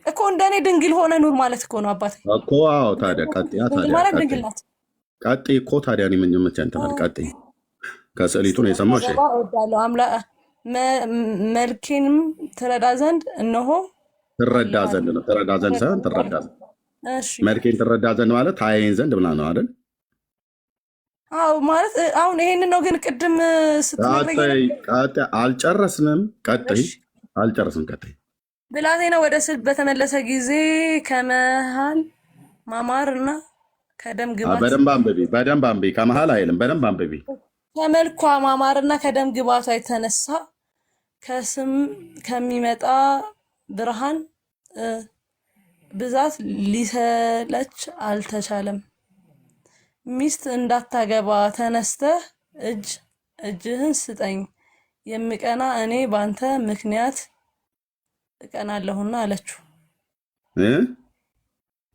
እኮ። እንደኔ ድንግል ሆነ ኑር ማለት እኮ ነው አባቴ እኮ። አዎ ታዲያ ቀጥያ ማለት ድንግል ናት። ቀጥይ እኮ ታዲያ እኔ ምን ይመቻል? ቀጥይ ከስዕሊቱ ነው የሰማሽ። እወዳለሁ መልኬንም ትረዳ ዘንድ እነሆ ትረዳ ዘንድ ነው። ትረዳ ዘንድ ሳይሆን ትረዳ ዘንድ። መልኬን ትረዳ ዘንድ ማለት ታየኝ ዘንድ ብላ ነው አይደል? አዎ ማለት አሁን ይሄን ነው። ግን ቅድም ስትነግረኝ አልጨረስንም። ቀጥይ አልጨረስንም። ቀጥይ ብላቴና ወደ ስዕል በተመለሰ ጊዜ ከመሃል ማማርና ከደም ግባት በደንብ አንብቢ። ከመሃል አይልም፣ በደንብ አንብቢ። ከመልኳ ማማርና ከደም ግባቷ የተነሳ ከስም ከሚመጣ ብርሃን ብዛት ሊሰለች አልተቻለም። ሚስት እንዳታገባ ተነስተህ እጅህን ስጠኝ፣ የምቀና እኔ ባንተ ምክንያት እቀናለሁና አለችው።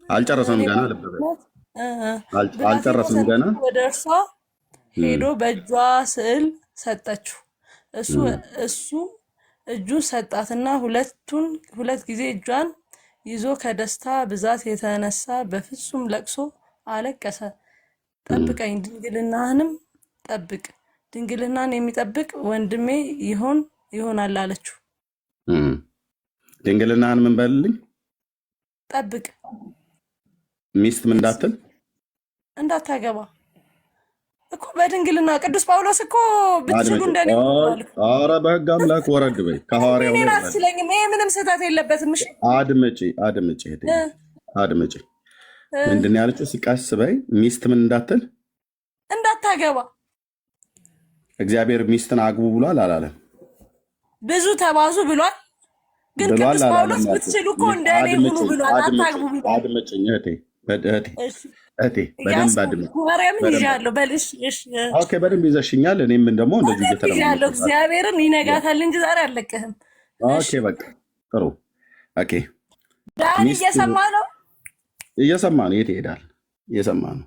አልጨረሰም ገና አልጨረሰም ገና። ወደ እርሷ ሄዶ በእጇ ስዕል ሰጠችው። እሱ እጁን ሰጣትና ሁለት ጊዜ እጇን ይዞ ከደስታ ብዛት የተነሳ በፍጹም ለቅሶ አለቀሰ። ጠብቀኝ፣ ድንግልናህንም ጠብቅ፣ ድንግልናን የሚጠብቅ ወንድሜ ይሆናል አለችው። ድንግልናህን ምን በልልኝ? ጠብቅ። ሚስት ምን እንዳታገባ እኮ በድንግልና ቅዱስ ጳውሎስ እኮ ብትችሉ እንደኔ ይባል። ኧረ በሕግ አምላክ ወረድ በይ ከሐዋርያው እኔን ላይ አትችለኝም። ይሄ ምንም ስህተት የለበትም። እሺ አድምጪ እህቴ አድምጪ። ምንድን ነው ያለችው? ሲቀስ በይ ሚስት ምን እንዳትል እንዳታገባ እግዚአብሔር ሚስትን አግቡ ብሏል አላለም? ብዙ ተባዙ ብሏል። ግን ቅዱስ ጳውሎስ ብትችሉ እኮ እንደኔ ሁኑ ብሏል። አታግቡ ብሏል። አድምጪኝ እህቴ እሺ እህቴ በደንብ አድምጪ። ማርያምን ይዣለሁ በልሽ። እሺ ኦኬ በደንብ ይዘሽኛል። እኔም ደግሞ እንደዚህ ይዣለሁ። እየተለማመድኩ እግዚአብሔርን ይነጋታል እንጂ ዛሬ አልለቅህም። ኦኬ በቃ ጥሩ ኦኬ። ዳኒ እየሰማ ነው እየሰማ ነው። የት ይሄዳል? እየሰማ ነው።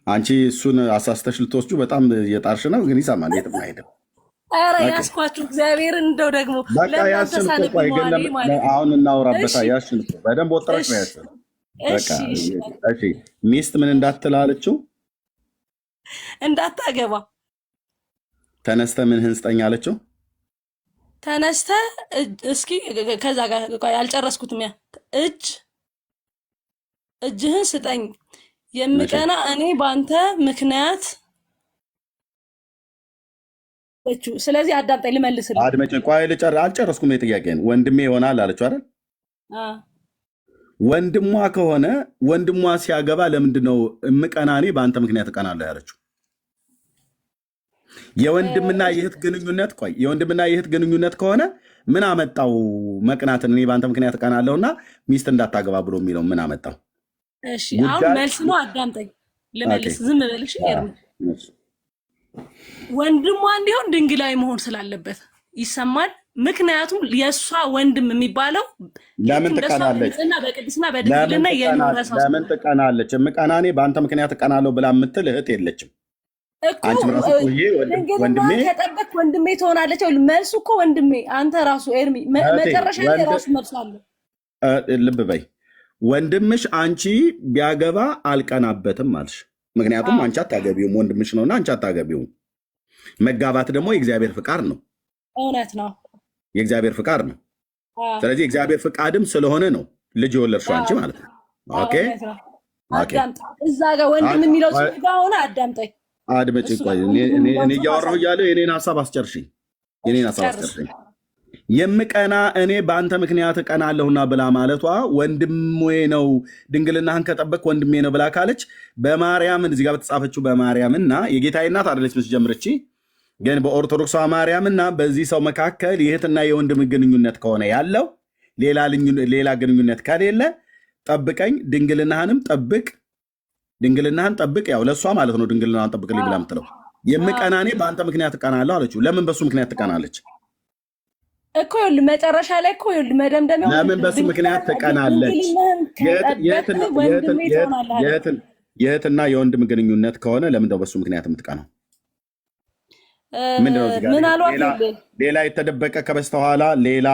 አንቺ እሱን አሳስተሽ ልትወስጁ በጣም እየጣርሽ ነው፣ ግን ይሰማል። የትም አይሄድም። ኧረ ያስኳችሁ እግዚአብሔርን እንደው ደግሞ በቃ ያስን እኮ ቆይ፣ ግን አሁን እናውራበታ። ያስን እኮ በደንብ ወጥረሽ ነው ያስን። በቃ እሺ፣ ሚስት ምን እንዳትላለችው? እንዳታገባ ተነስተ ምንህን ስጠኝ አለችው። ተነስተ እስኪ ከዛ ጋር ያልጨረስኩትም ያ እጅህን ስጠኝ የምቀና እኔ በአንተ ምክንያት። ስለዚህ አዳምጠኝ ልመልስልህ። አድመጭኝ። ቆይ አልጨረስኩም የጥያቄን። ወንድሜ ይሆናል አለችው አይደል? ወንድሟ ከሆነ ወንድሟ ሲያገባ ለምንድን ነው እምቀና እኔ በአንተ ምክንያት እቀናለሁ ያለችው? የወንድምና የእህት ግንኙነት ቆይ የወንድምና የእህት ግንኙነት ከሆነ ምን አመጣው መቅናትን? እኔ በአንተ ምክንያት እቀናለሁና ሚስት እንዳታገባ ብሎ የሚለው ምን አመጣው? እሺ አሁን መልስ ነው። አዳምጠኝ ልመልስ። ዝም በልሽ። ወንድሟ እንዲሆን ድንግላዊ መሆን ስላለበት ይሰማል። ምክንያቱም የእሷ ወንድም የሚባለው ለምን ትቀናለች? በቅድስና በድንግልና የኖረ ሰው ለምን ትቀናለች? እምቀና እኔ በአንተ ምክንያት እቀናለሁ ብላ የምትል እህት የለችም። ድንግልና ከጠበቅ ወንድሜ ትሆናለች። መልሱ እኮ ወንድሜ አንተ ራሱ ኤርሚ መጨረሻ ላይ ራሱ መልሱ አለ። ልብ በይ ወንድምሽ አንቺ ቢያገባ አልቀናበትም አልሽ። ምክንያቱም አንቺ አታገቢውም፣ ወንድምሽ ነውና አንቺ አታገቢውም። መጋባት ደግሞ የእግዚአብሔር ፍቃድ ነው። እውነት ነው፣ የእግዚአብሔር ፍቃድ ነው። ስለዚህ የእግዚአብሔር ፍቃድም ስለሆነ ነው ልጅ የወለድሽው አንቺ ማለት ነው። ኦኬ አዳምጥ። እዛ ጋር ወንድም የሚለው ጋር ሆነ አዳምጠኝ፣ አድመጪኝ። ቆይ እኔ እያወራሁ እያለሁ የኔን ሀሳብ አስጨርሽኝ፣ የኔን ሀሳብ አስጨርሽኝ። የምቀና እኔ በአንተ ምክንያት እቀናለሁና ብላ ማለቷ ወንድሜ ነው፣ ድንግልናህን ከጠበቅ ወንድሜ ነው ብላ ካለች በማርያምን እዚህ ጋር በተጻፈችው በማርያምና የጌታዬ እናት አይደለች ምስጀምርቺ ግን በኦርቶዶክሷ ማርያምና በዚህ ሰው መካከል የእህትና የወንድም ግንኙነት ከሆነ ያለው ሌላ ግንኙነት ከሌለ ጠብቀኝ፣ ድንግልናህንም ጠብቅ፣ ድንግልናህን ጠብቅ። ያው ለእሷ ማለት ነው ድንግልናህን ጠብቅልኝ ብላ ምትለው። የምቀና እኔ በአንተ ምክንያት እቀናለሁ አለችው። ለምን በሱ ምክንያት ትቀናለች እኮ? ይኸውልህ መጨረሻ ላይ እኮ ይኸውልህ መደምደሚያው ለምን በሱ ምክንያት ትቀናለች? የእህትና የወንድም ግንኙነት ከሆነ ለምንድነው በሱ ምክንያት የምትቀናው? ምንድነው እዚህ ጋር ሌላ የተደበቀ ከበስተኋላ ሌላ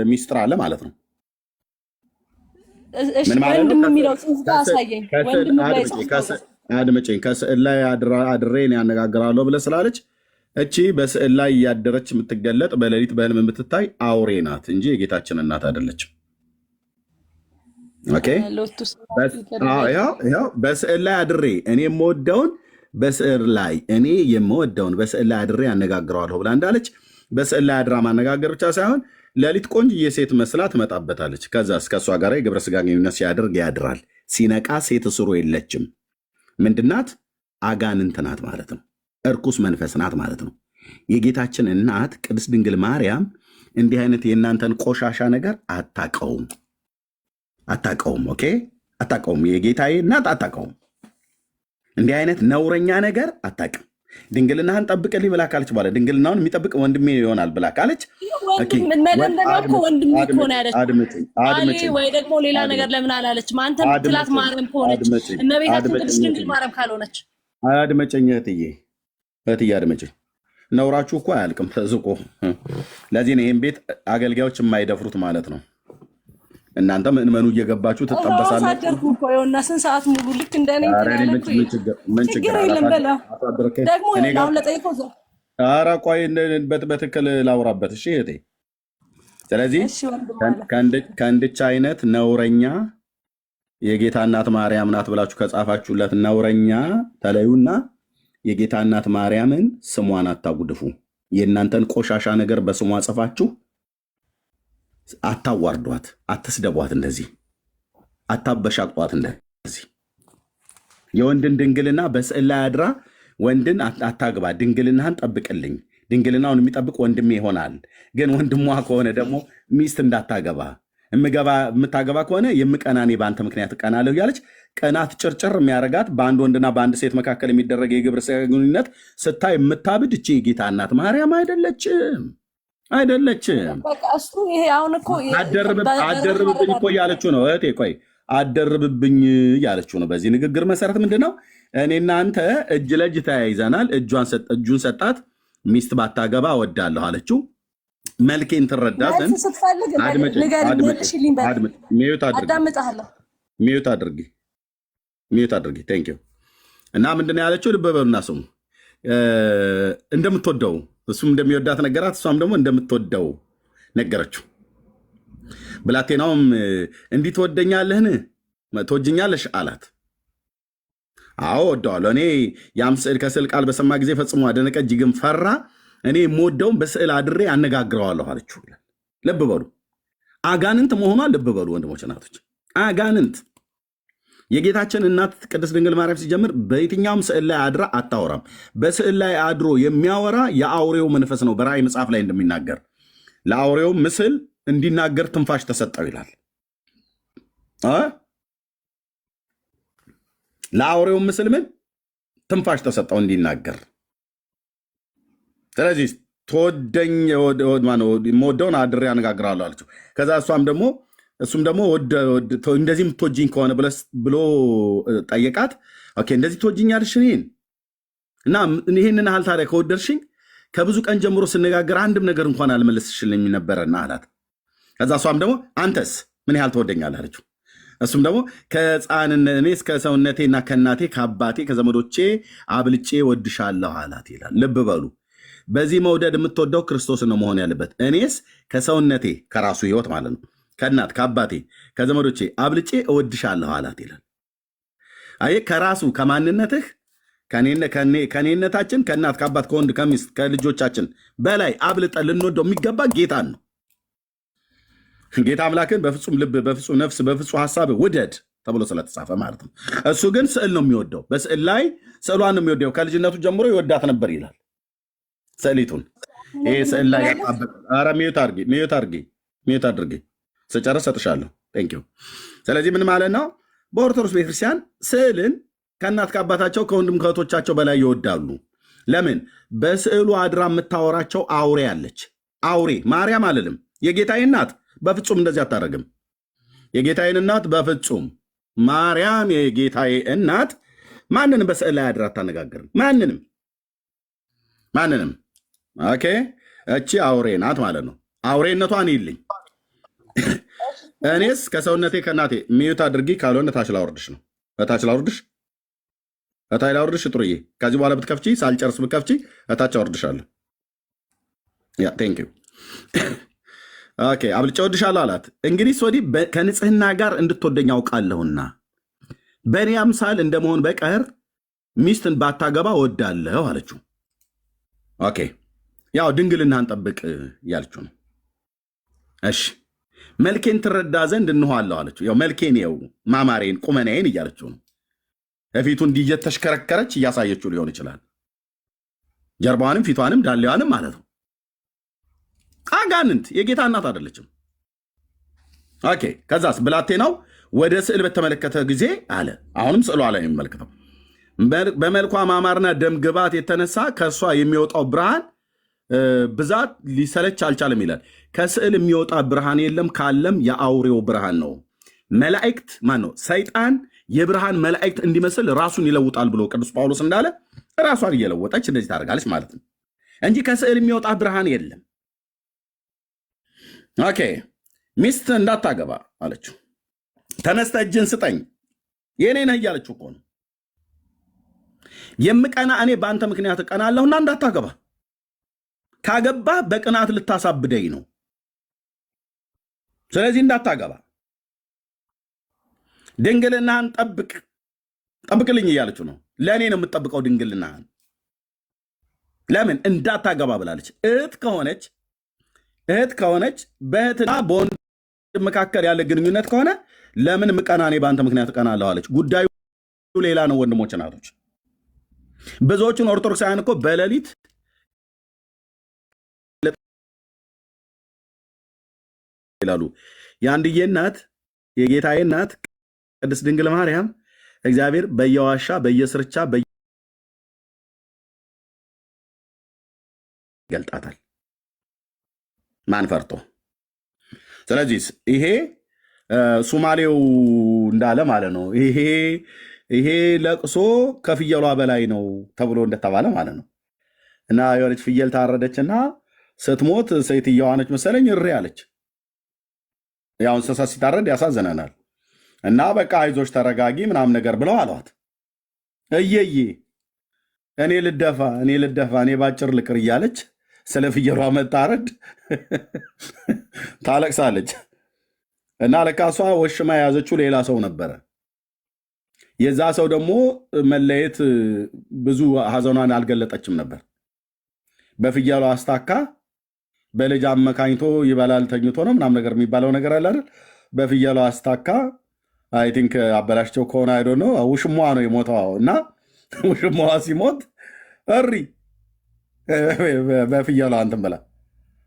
ሚስጥር አለ ማለት ነው። ምን ማለት ነው? አድምጪኝ። ከስዕል ላይ አድሬ ያነጋግራለሁ ብለህ ስላለች እቺ በስዕል ላይ እያደረች የምትገለጥ በሌሊት በህልም የምትታይ አውሬ ናት እንጂ የጌታችን እናት አይደለችም። ኦኬ በስዕል ላይ አድሬ እኔ የምወደውን በስዕል ላይ አድሬ ያነጋግረዋለሁ ብላ እንዳለች በስዕል ላይ አድራ ማነጋገር ብቻ ሳይሆን ሌሊት ቆንጅዬ ሴት መስላ ትመጣበታለች። ከዛ እስከ እሷ ጋር የግብረ ስጋ ግንኙነት ሲያደርግ ያድራል። ሲነቃ ሴት እስሩ የለችም። ምንድናት? አጋንንት ናት ማለት ነው። እርኩስ መንፈስ ናት ማለት ነው። የጌታችን እናት ቅድስት ድንግል ማርያም እንዲህ አይነት የእናንተን ቆሻሻ ነገር አታቀውም። ኦኬ አታቀውም። የጌታዬ እናት አታቀውም። እንዲህ አይነት ነውረኛ ነገር አታቅም። ድንግልናህን ጠብቅልኝ ብላ ካለች በኋላ ድንግልናውን የሚጠብቅ ወንድሜ ይሆናል ብላ ካለች ወይ ደግሞ ሌላ ነገር ለምን አላለችም? አንተ ምትላት ማርያም ከሆነች እመቤታችን ቅድስት ድንግል ማርያም ካልሆነች አድመጨኝ እህትዬ አድመጨኝ። ነውራችሁ እኮ አያልቅም ተዝቆ። ለዚህ ነው ይህን ቤት አገልጋዮች የማይደፍሩት ማለት ነው። እናንተ ምእመኑ እየገባችሁ ትጠበሳላችሁ። ስንት ሰዓት ሙሉ ልክ እንደኔ ኧረ ቆይ በትክክል ላውራበት። እሺ እህቴ። ስለዚህ ከእንድች አይነት ነውረኛ የጌታ እናት ማርያም ናት ብላችሁ ከጻፋችሁለት ነውረኛ ተለዩና የጌታ እናት ማርያምን ስሟን አታጉድፉ። የእናንተን ቆሻሻ ነገር በስሟ ጽፋችሁ አታዋርዷት፣ አትስደቧት፣ እንደዚህ አታበሻቋት። እንደዚህ የወንድን ድንግልና በስዕል ላይ አድራ ወንድን አታግባ፣ ድንግልናህን ጠብቅልኝ። ድንግልናውን የሚጠብቅ ወንድሜ ይሆናል። ግን ወንድሟ ከሆነ ደግሞ ሚስት እንዳታገባ፣ የምታገባ ከሆነ የምቀና እኔ በአንተ ምክንያት እቀናለሁ እያለች ቀናት ጭርጭር የሚያረጋት በአንድ ወንድና በአንድ ሴት መካከል የሚደረግ የግብረ ሥጋ ግንኙነት ስታይ የምታብድ እቺ የጌታ እናት ማርያም አይደለችም፣ አይደለችም። አደርብብኝ እኮ እያለችው ነው እህቴ። ቆይ አደርብብኝ እያለችው ነው። በዚህ ንግግር መሰረት ምንድን ነው እኔና አንተ እጅ ለእጅ ተያይዘናል። እጁን ሰጣት። ሚስት ባታገባ እወዳለሁ አለችው። መልኬን ትረዳ ዘንድ ሚዩት አድርጊ ቴንክ ዩ። እና ምንድን ያለችው ልብ በሉና ስሙ። እንደምትወደው እሱም እንደሚወዳት ነገራት፣ እሷም ደግሞ እንደምትወደው ነገረችው። ብላቴናውም እንዲህ ትወደኛለህን ትወጅኛለሽ አላት። አዎ ወደዋለሁ። እኔ ያም ስዕል ከስዕል ቃል በሰማ ጊዜ ፈጽሞ አደነቀ፣ እጅግም ፈራ። እኔ የምወደውን በስዕል አድሬ አነጋግረዋለሁ አለችው። ልብ በሉ አጋንንት መሆኗን ልብ በሉ ወንድሞች እናቶች፣ አጋንንት። የጌታችን እናት ቅድስት ድንግል ማርያም ሲጀምር በየትኛውም ስዕል ላይ አድራ አታወራም። በስዕል ላይ አድሮ የሚያወራ የአውሬው መንፈስ ነው። በራእይ መጽሐፍ ላይ እንደሚናገር ለአውሬው ምስል እንዲናገር ትንፋሽ ተሰጠው ይላል። ለአውሬው ምስል ምን ትንፋሽ ተሰጠው እንዲናገር። ስለዚህ የምወደውን አድሬ አነጋግራለሁ አለችው። ከዛ እሱም ደግሞ እንደዚህ የምትወጂኝ ከሆነ ብሎ ጠየቃት። ኦኬ እንደዚህ ትወጂኛለሽ እኔን እና ይህንን ያህል ታዲያ ከወደድሽኝ ከብዙ ቀን ጀምሮ ስነጋገር አንድም ነገር እንኳን አልመለስሽልኝ ነበረና አላት። ከዛ እሷም ደግሞ አንተስ ምን ያህል ትወደኛለህ አለችው። እሱም ደግሞ እኔ እስከ ሰውነቴና ከእናቴ ከአባቴ ከዘመዶቼ አብልጬ ወድሻለሁ አላት ይላል። ልብ በሉ በዚህ መውደድ የምትወደው ክርስቶስን ነው መሆን ያለበት። እኔስ ከሰውነቴ ከራሱ ህይወት ማለት ነው ከእናት ከአባቴ ከዘመዶቼ አብልጬ እወድሻለሁ አላት ይላል። አየህ ከራሱ ከማንነትህ ከኔነታችን ከእናት ከአባት ከወንድ ከሚስት ከልጆቻችን በላይ አብልጠን ልንወደው የሚገባ ጌታን ነው። ጌታ አምላክን በፍጹም ልብ በፍጹም ነፍስ በፍጹም ሀሳብ ውደድ ተብሎ ስለተጻፈ ማለት ነው። እሱ ግን ስዕል ነው የሚወደው። በስዕል ላይ ስዕሏን ነው የሚወደው። ከልጅነቱ ጀምሮ ይወዳት ነበር ይላል። ስዕሊቱን ይሄ ስዕል ላይ ያጣበቅ። ኧረ ሚዩት አድርጌ ስጨርስ ሰጥሻለሁ። ቴንኪው። ስለዚህ ምን ማለት ነው? በኦርቶዶክስ ቤተክርስቲያን ስዕልን ከእናት ከአባታቸው ከወንድም ከእህቶቻቸው በላይ ይወዳሉ። ለምን? በስዕሉ አድራ የምታወራቸው አውሬ አለች። አውሬ ማርያም አልልም። የጌታዬ እናት በፍጹም እንደዚህ አታደርግም። የጌታዬን እናት በፍጹም ማርያም የጌታዬ እናት ማንንም በስዕል ላይ አድራ አታነጋግርም። ማንንም። ኦኬ እቺ አውሬ ናት ማለት ነው። አውሬነቷን ይልኝ። እኔስ ከሰውነቴ ከእናቴ ሚዩት አድርጊ። ካልሆነ ታች ላወርድሽ ነው። እታች ላወርድሽ ጥሩዬ። ከዚህ በኋላ ብትከፍቺ ሳልጨርስ ብትከፍቺ እታች አወርድሻለሁ። ያ ቴንክ ዩ። ኦኬ አብልጬ እወድሻለሁ አላት። እንግዲህ ወዲህ ከንጽህና ጋር እንድትወደኝ አውቃለሁና በእኔ አምሳል እንደመሆን በቀር ሚስትን ባታገባ እወዳለሁ አለችው። ኦኬ ያው ድንግልናህን ጠብቅ እያለችው ነው። እሺ መልኬን ትረዳ ዘንድ እንኋለሁ አለችው። ያው መልኬን የው ማማሬን ቁመናዬን እያለችው ነው። ከፊቱ እንዲህ እየተሽከረከረች እያሳየችው ሊሆን ይችላል። ጀርባዋንም ፊቷንም ዳሌዋንም ማለት ነው። አጋንንት የጌታ እናት አይደለችም። ኦኬ ከዛስ ብላቴናው ወደ ስዕል በተመለከተ ጊዜ አለ። አሁንም ስዕሏ ላይ የሚመለከተው በመልኳ ማማርና ደም ግባት የተነሳ ከእሷ የሚወጣው ብርሃን ብዛት ሊሰለች አልቻለም ይላል። ከስዕል የሚወጣ ብርሃን የለም፣ ካለም የአውሬው ብርሃን ነው። መላእክት ማን ነው? ሰይጣን የብርሃን መላእክት እንዲመስል ራሱን ይለውጣል ብሎ ቅዱስ ጳውሎስ እንዳለ ራሷን እየለወጠች እንደዚህ ታደርጋለች ማለት ነው እንጂ ከስዕል የሚወጣ ብርሃን የለም። ኦኬ ሚስት እንዳታገባ አለችው። ተነስተ እጅን ስጠኝ የኔ ነህ እያለችው እኮ ነው። የምቀና እኔ በአንተ ምክንያት እቀናለሁና እንዳታገባ፣ ካገባ በቅናት ልታሳብደኝ ነው። ስለዚህ እንዳታገባ፣ ድንግልናህን ጠብቅልኝ እያለችው ነው። ለእኔ ነው የምጠብቀው ድንግልናህን። ለምን እንዳታገባ ብላለች። እህት ከሆነች በእህትና በወንድ መካከል ያለ ግንኙነት ከሆነ ለምን ምቀና እኔ በአንተ ምክንያት እቀናለሁ አለች። ጉዳዩ ሌላ ነው ወንድሞች እናቶች። ብዙዎቹን ኦርቶዶክሳውያን እኮ በሌሊት ይላሉ። የአንድዬ እናት የጌታዬ እናት ቅድስት ድንግል ማርያም እግዚአብሔር በየዋሻ በየስርቻ ይገልጣታል። ማን ፈርቶ? ስለዚህ ይሄ ሱማሌው እንዳለ ማለት ነው። ይሄ ለቅሶ ከፍየሏ በላይ ነው ተብሎ እንደተባለ ማለት ነው። እና የሆነች ፍየል ታረደችና ስትሞት ሴትየዋ ነች መሰለኝ እሬ አለች። ያው እንስሳ ሲታረድ ያሳዝነናል። እና በቃ አይዞች ተረጋጊ ምናምን ነገር ብለው አሏት። እየዬ እኔ ልደፋ እኔ ባጭር ልቅር እያለች ስለ ፍየሏ መታረድ ታለቅሳለች። እና ለካሷ ወሽማ የያዘችው ሌላ ሰው ነበረ። የዛ ሰው ደግሞ መለየት ብዙ ሀዘኗን አልገለጠችም ነበር። በፍየሏ አስታካ በልጅ አመካኝቶ ይበላል ተኝቶ ነው ምናም ነገር የሚባለው ነገር አለ አይደል? በፍየሏ አስታካ አይ ቲንክ አበላሽቸው ከሆነ አይዶ ነው ውሽሟ ነው የሞተው። እና ውሽሟ ሲሞት እሪ በፍየሏ እንትን ብላ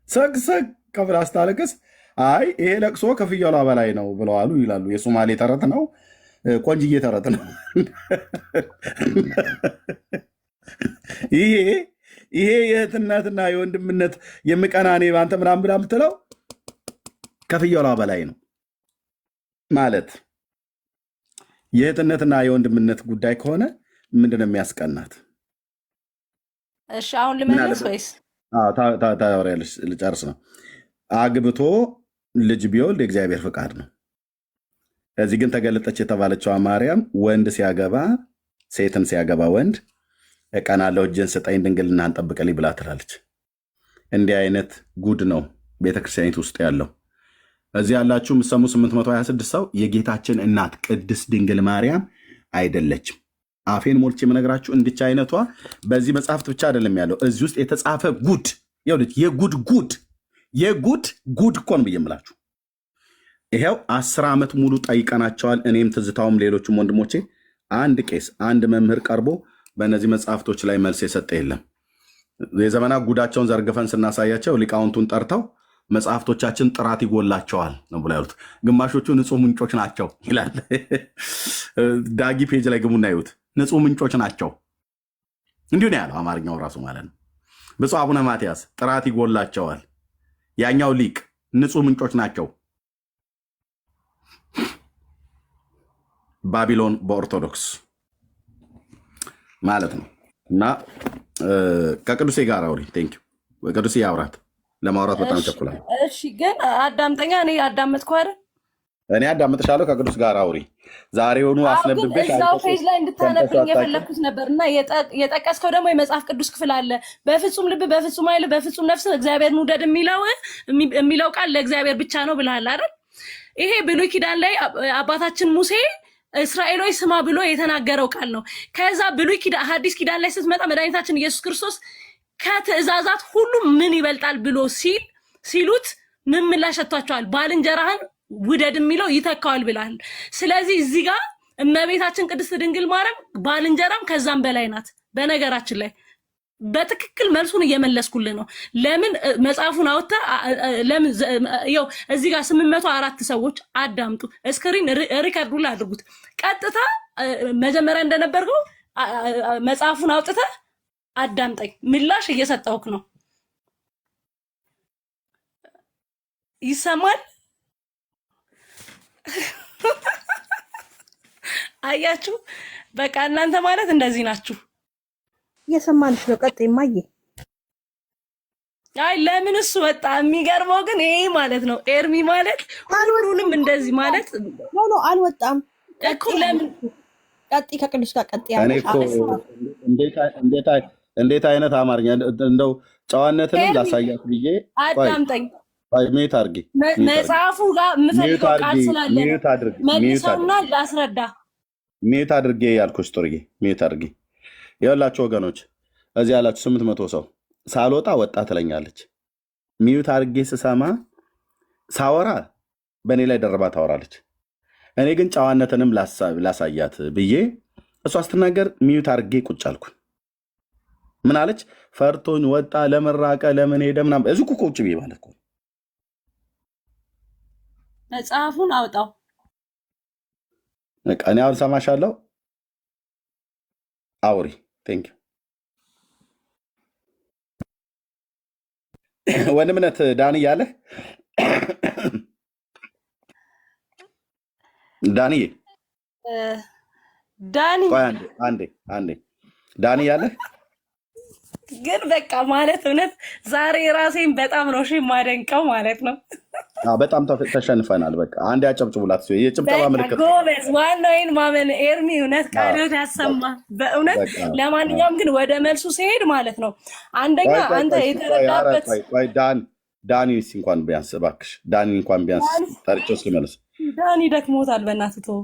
ሰቅሰቅ ከብላ ስታለቅስ አይ ይሄ ለቅሶ ከፍየሏ በላይ ነው ብለዋሉ ይላሉ። የሶማሌ ተረት ነው፣ ቆንጅዬ ተረት ነው። ይሄ የእህትነትና የወንድምነት የምቀና እኔ በአንተ ምናምን ብላ የምትለው ከፍየሏ በላይ ነው ማለት። የእህትነትና የወንድምነት ጉዳይ ከሆነ ምንድነው የሚያስቀናት? እሺ አሁን ልመለስ ወይስ ታወሪያለሽ? ልጨርስ ነው። አግብቶ ልጅ ቢወልድ የእግዚአብሔር ፍቃድ ነው። እዚህ ግን ተገለጠች የተባለችዋ ማርያም ወንድ ሲያገባ ሴትን ሲያገባ ወንድ እቀናለሁ እጅን ስጠኝ ድንግልናህን ጠብቅልኝ ብላ ትላለች። እንዲህ አይነት ጉድ ነው ቤተክርስቲያኒት ውስጥ ያለው። እዚህ ያላችሁ የምትሰሙ 826 ሰው የጌታችን እናት ቅድስት ድንግል ማርያም አይደለችም። አፌን ሞልቼ የምነግራችሁ እንድቻ አይነቷ በዚህ መጽሐፍት ብቻ አይደለም ያለው፣ እዚህ ውስጥ የተጻፈ ጉድ የጉድ ጉድ እኮ ነው ብዬ የምላችሁ። ይሄው 10 ዓመት ሙሉ ጠይቀናቸዋል። እኔም ትዝታውም ሌሎችም ወንድሞቼ፣ አንድ ቄስ አንድ መምህር ቀርቦ በእነዚህ መጽሐፍቶች ላይ መልስ የሰጠ የለም። የዘመናት ጉዳቸውን ዘርግፈን ስናሳያቸው ሊቃውንቱን ጠርተው መጽሐፍቶቻችን ጥራት ይጎላቸዋል ነው ብላ ያሉት። ግማሾቹ ንጹህ ምንጮች ናቸው ይላል። ዳጊ ፔጅ ላይ ግቡና ይዩት። ንጹህ ምንጮች ናቸው እንዲሁ ነው ያለው አማርኛው ራሱ ማለት ነው። ብፁዕ አቡነ ማትያስ ጥራት ይጎላቸዋል፣ ያኛው ሊቅ ንጹህ ምንጮች ናቸው። ባቢሎን በኦርቶዶክስ ማለት ነው። እና ከቅዱሴ ጋር አውሪ። ቴንክ ዩ ቅዱሴ ያውራት። ለማውራት በጣም ቸኩላል። እሺ ግን አዳምጠኛ። እኔ አዳመጥኩ አይደል? እኔ አዳምጥሻለሁ። ከቅዱስ ጋር አውሪ። ዛሬውኑ አስነብቤሽ እዛው ፔጅ ላይ እንድታነብኝ የፈለኩት ነበር እና የጠቀስከው ደግሞ የመጽሐፍ ቅዱስ ክፍል አለ። በፍጹም ልብ፣ በፍጹም ኃይል፣ በፍጹም ነፍስ እግዚአብሔርን ውደድ የሚለው ቃል ለእግዚአብሔር ብቻ ነው ብለሃል አይደል? ይሄ ብሉይ ኪዳን ላይ አባታችን ሙሴ እስራኤሎች ስማ ብሎ የተናገረው ቃል ነው። ከዛ ብሉይ ኪዳን ሐዲስ ኪዳን ላይ ስትመጣ መድኃኒታችን ኢየሱስ ክርስቶስ ከትእዛዛት ሁሉ ምን ይበልጣል ብሎ ሲሉት ምን ምላሽ ሰጥቷቸዋል? ባልንጀራህን ውደድ የሚለው ይተካዋል ብላል። ስለዚህ እዚህ ጋር እመቤታችን ቅድስት ድንግል ማርያም ባልንጀራም ከዛም በላይ ናት። በነገራችን ላይ በትክክል መልሱን እየመለስኩልህ ነው። ለምን መጽሐፉን አውጥተህ ለምን ይኸው እዚህ ጋር 804 ሰዎች አዳምጡ። ስክሪን ሪከርዱ ላይ አድርጉት። ቀጥታ መጀመሪያ እንደነበርከው መጽሐፉን አውጥተህ አዳምጠኝ። ምላሽ እየሰጠውክ ነው። ይሰማል? አያችሁ? በቃ እናንተ ማለት እንደዚህ ናችሁ። እየሰማንሽ ነው። ቀጥይ እማዬ። አይ ለምን እሱ ወጣ? የሚገርመው ግን ይሄ ማለት ነው ኤርሚ ማለት ሁሉንም እንደዚህ ማለት ኖ አልወጣም እኮ። ለምን ቀጥይ፣ ከቅዱስ ጋር ቀጥይ። እኔ እኮ እንዴት አይነት አማርኛ እንደው ጨዋነትንም ላሳያት ብዬ አዳምጠኝ። ሚዩት አድርጊ። መጽሐፉ ጋር የምፈልገው ቃል ስላለ መልሰውና ላስረዳ። ሚዩት አድርጌ ያልኩሽ ጥሩዬ፣ ሚዩት አድርጊ። ይኸውላችሁ ወገኖች እዚህ ያላችሁ 800 ሰው ሳልወጣ ወጣ ትለኛለች። ሚዩት አድርጌ ስሰማ ሳወራ በእኔ ላይ ደርባ ታወራለች። እኔ ግን ጨዋነትንም ላሳያት ብዬ እሷ ስትናገር ሚዩት አድርጌ ቁጭ አልኩ። ምን አለች? ፈርቶኝ ወጣ፣ ለመራቀ ለምን ሄደ ምናምን። እዚሁ እኮ ቁጭ ብዬ ማለት ነው። መጽሐፉን አውጣው። እኔ አሁን ሰማሻለሁ፣ አውሪ። ቴንክ ዩ ወንድምነት ዳኒ እያለህ ዳኒዬ ዳኒ ቆይ አንዴ ዳኒ እያለህ ግን በቃ ማለት እውነት ዛሬ ራሴን በጣም ነው የማደንቀው ማለት ነው። በጣም ተሸንፈናል። በቃ አንድ ያጨብጭቡላት። የጭብጨባ ምልክት ጎበዝ። ዋናውን ማመን ኤርሚ እውነት ቃልዮት ያሰማ በእውነት። ለማንኛውም ግን ወደ መልሱ ሲሄድ ማለት ነው አንደኛ አንተ የተረዳበት ዳኒ እንኳን ቢያንስ እባክሽ ዳኒ እንኳን ቢያንስ ጠርቼው እስክመለስ ዳኒ ደክሞታል። በእናትህ ተወው።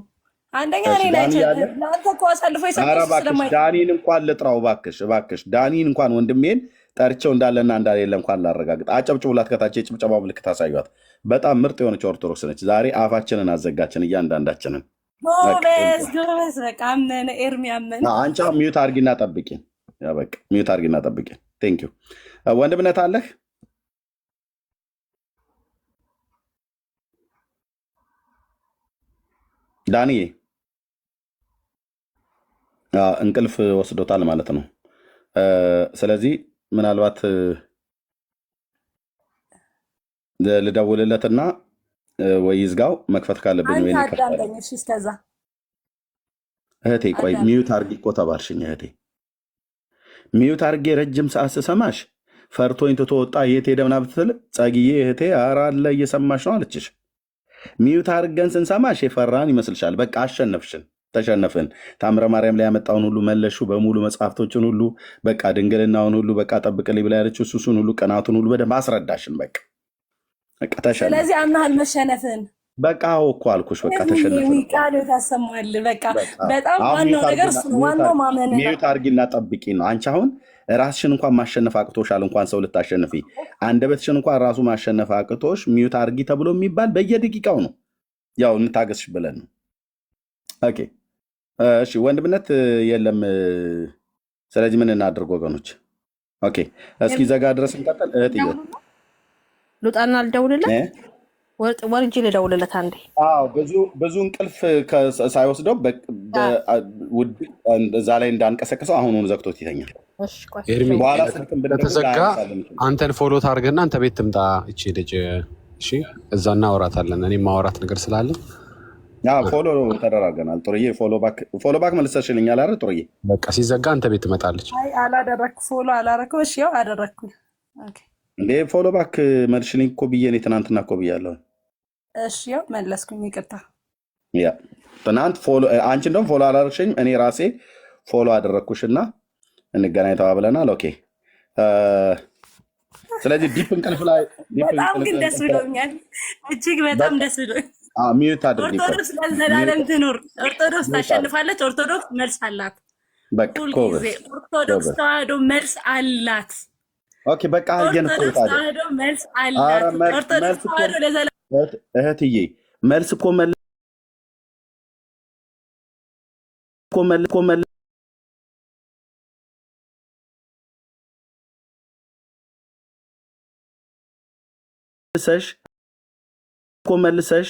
አንደኛ እኔ ናቸው ለአንተ እኮ አሳልፎ የሰጠሽ ስለማይ ዳኒን እንኳን ልጥራው እባክሽ ዳኒን እንኳን ወንድሜን ጠርቼው እንዳለና እንዳሌለ እንኳን ላረጋግጥ። አጨብጭቡላት። ከታች የጭብጨባው ምልክት አሳዩት። በጣም ምርጥ የሆነች ኦርቶዶክስ ነች። ዛሬ አፋችንን አዘጋችን እያንዳንዳችንን። ጎበዝ በቃ አመነ ኤርሚ አመነ። አንቺ ሚዩት አድርጊና ጠብቂን። በቃ ሚዩት አድርጊና ጠብቂን። ቴንክ ዩ ወንድምነት አለህ ዳኒዬ? እንቅልፍ ወስዶታል ማለት ነው። ስለዚህ ምናልባት ልደውልለትና ወይ ይዝጋው፣ መክፈት ካለብኝ ወይ እስከዛ እህቴ ቆይ ሚዩት አድርጊ እኮ ተባልሽኝ እህቴ። ሚዩት አድርጌ ረጅም ሰዓት ስሰማሽ ፈርቶኝ ትቶ ወጣ የት ሄደ ምናምን ብትል ጸግዬ እህቴ ኧረ አለ እየሰማሽ ነው አለችሽ። ሚዩት አድርገን ስንሰማሽ የፈራን ይመስልሻል? በቃ አሸነፍሽን፣ ተሸነፍን። ታምረ ማርያም ላይ ያመጣውን ሁሉ መለሹ በሙሉ መጽሐፍቶችን ሁሉ በቃ ድንግልናውን ሁሉ በቃ ጠብቅልኝ ብላ ያለችው እሱን ሁሉ ቀናቱን ሁሉ በደንብ አስረዳሽን። በቃ ተሸነፍ። ስለዚህ አምናሃል መሸነፍን። በቃ እኮ አልኩሽ። በቃ ተሸነፍን። ቃል ታሰማል። በቃ በጣም ዋናው ነገር እሱ ነው። ዋናው ማመን ነው። ሚዩት አድርጊና ጠብቂ ነው። አንቺ አሁን ራስሽን እንኳን ማሸነፍ አቅቶሻል፣ እንኳን ሰው ልታሸንፊ። አንደበትሽን እንኳን ራሱ ማሸነፍ አቅቶሽ ሚዩት አድርጊ ተብሎ የሚባል በየደቂቃው ነው። ያው እንታገስሽ ብለን ነው። ኦኬ እሺ፣ ወንድምነት የለም። ስለዚህ ምን እናድርግ ወገኖች? ኦኬ እስኪ ዘጋ ድረስ እንቀጥል። እህትዬ ልውጣና ልደውልለት፣ ወርጄ ልደውልለት አንዴ። ብዙ እንቅልፍ ሳይወስደው እዛ ላይ እንዳንቀሰቅሰው አሁኑን ዘግቶት ይተኛል። በኋላ ስልክም ተዘጋ። አንተን ፎሎ ታርገና አንተ ቤት ትምጣ እቺ ልጅ። እሺ እዛ እናወራታለን። እኔ ማወራት ነገር ስላለ ፎሎ ተደራርገናል። ጥሩዬ ፎሎ ባክ መልሰሽልኛል አይደል? ጥሩዬ በቃ ሲዘጋ አንተ ቤት ትመጣለች። አይ አላደረኩ፣ ፎሎ አላረከው። እሺ ያው አደረኩ። ኦኬ እንዴ ፎሎ ባክ መልሽልኝ እኮ ብዬ እኔ ትናንትና እኮ ብያለሁ። እሺ ያው መለስኩኝ፣ ይቅርታ። ያ ትናንት ፎሎ አንቺ እንደውም ፎሎ አላደረግሽኝ፣ እኔ ራሴ ፎሎ አደረግኩሽና እንገናኝ ተባብለናል። ኦኬ ስለዚህ ዲፕ እንቅልፍ ላይ በጣም ግን ደስ ብሎኛል፣ እጅግ በጣም ደስ ብሎኛል። ሚዩት አድርጊ። ኦርቶዶክስ ለዘላለም ትኑር። ኦርቶዶክስ ታሸንፋለች። ኦርቶዶክስ መልስ አላት። ሁልጊዜ ኦርቶዶክስ ተዋህዶ መልስ አላት። ኦኬ በቃ ኦርቶዶክስ ተዋህዶ መልስ አላት። ኦርቶዶክስ ተዋህዶ ለዘላለም እህትዬ መልስ እኮ መልሰሽ